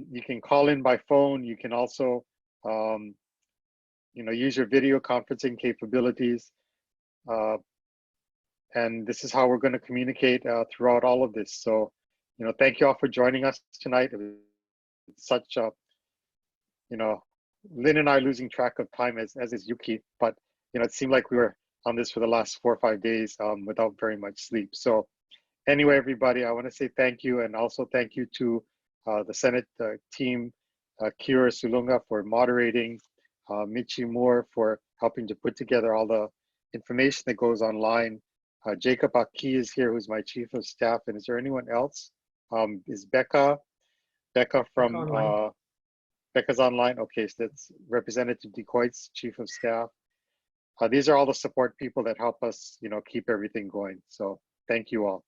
you can call in by phone. You can also, you know, use your video conferencing capabilities. And this is how we're going to communicate throughout all of this. So, you know, thank you all for joining us tonight. It was such a, you know, Lynn and I are losing track of time, as is Yuki, but, you know, it seemed like we were on this for the last 4 or 5 days without very much sleep. So anyway, everybody, I want to say thank you, and also thank you to the Senate team, Kira Sulunga for moderating, Michi Moore for helping to put together all the information that goes online. Jacob Aki is here, who's my chief of staff. And is there anyone else? Is Becca from Becca's online? Okay, so that's Representative DeCoite's chief of staff. These are all the support people that help us, you know, keep everything going. So thank you all.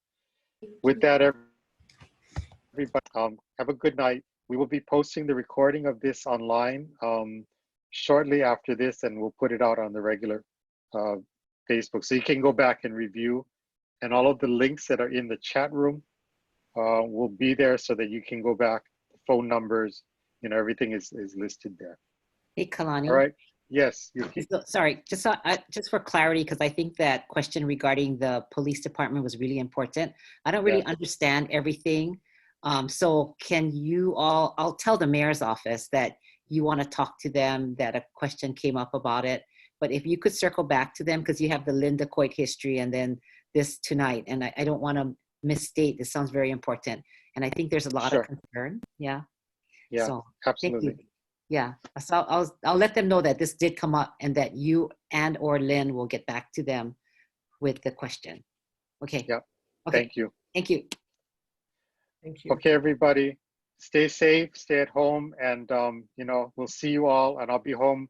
With that, everybody, have a good night. We will be posting the recording of this online shortly after this, and we'll put it out on the regular Facebook. So you can go back and review, and all of the links that are in the chat room will be there so that you can go back. Phone numbers, you know, everything is listed there. Hey, Kalani. All right. Yes. So, sorry, just for clarity, because I think that question regarding the police department was really important. I don't really understand everything. So can you all, I'll tell the mayor's office that you want to talk to them, that a question came up about it. But if you could circle back to them, because you have the Lynn DeCoite history and then this tonight, and I don't want to misstate, this sounds very important. And I think there's a lot of concern. Yeah. Yeah, so, absolutely. Thank you. Yeah, so I'll let them know that this did come up and that you and or Lynn will get back to them with the question. Okay. Yeah. Okay. Thank you. Thank you. Thank you. Okay, everybody, stay safe, stay at home, and you know, we'll see you all, and I'll be home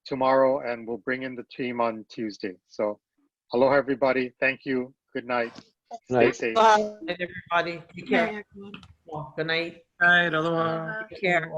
tomorrow, and we'll bring in the team on Tuesday. So, aloha, everybody. Thank you. Good night. Stay safe. Good night, everybody. Take care. Good night. All right, aloha. Take care.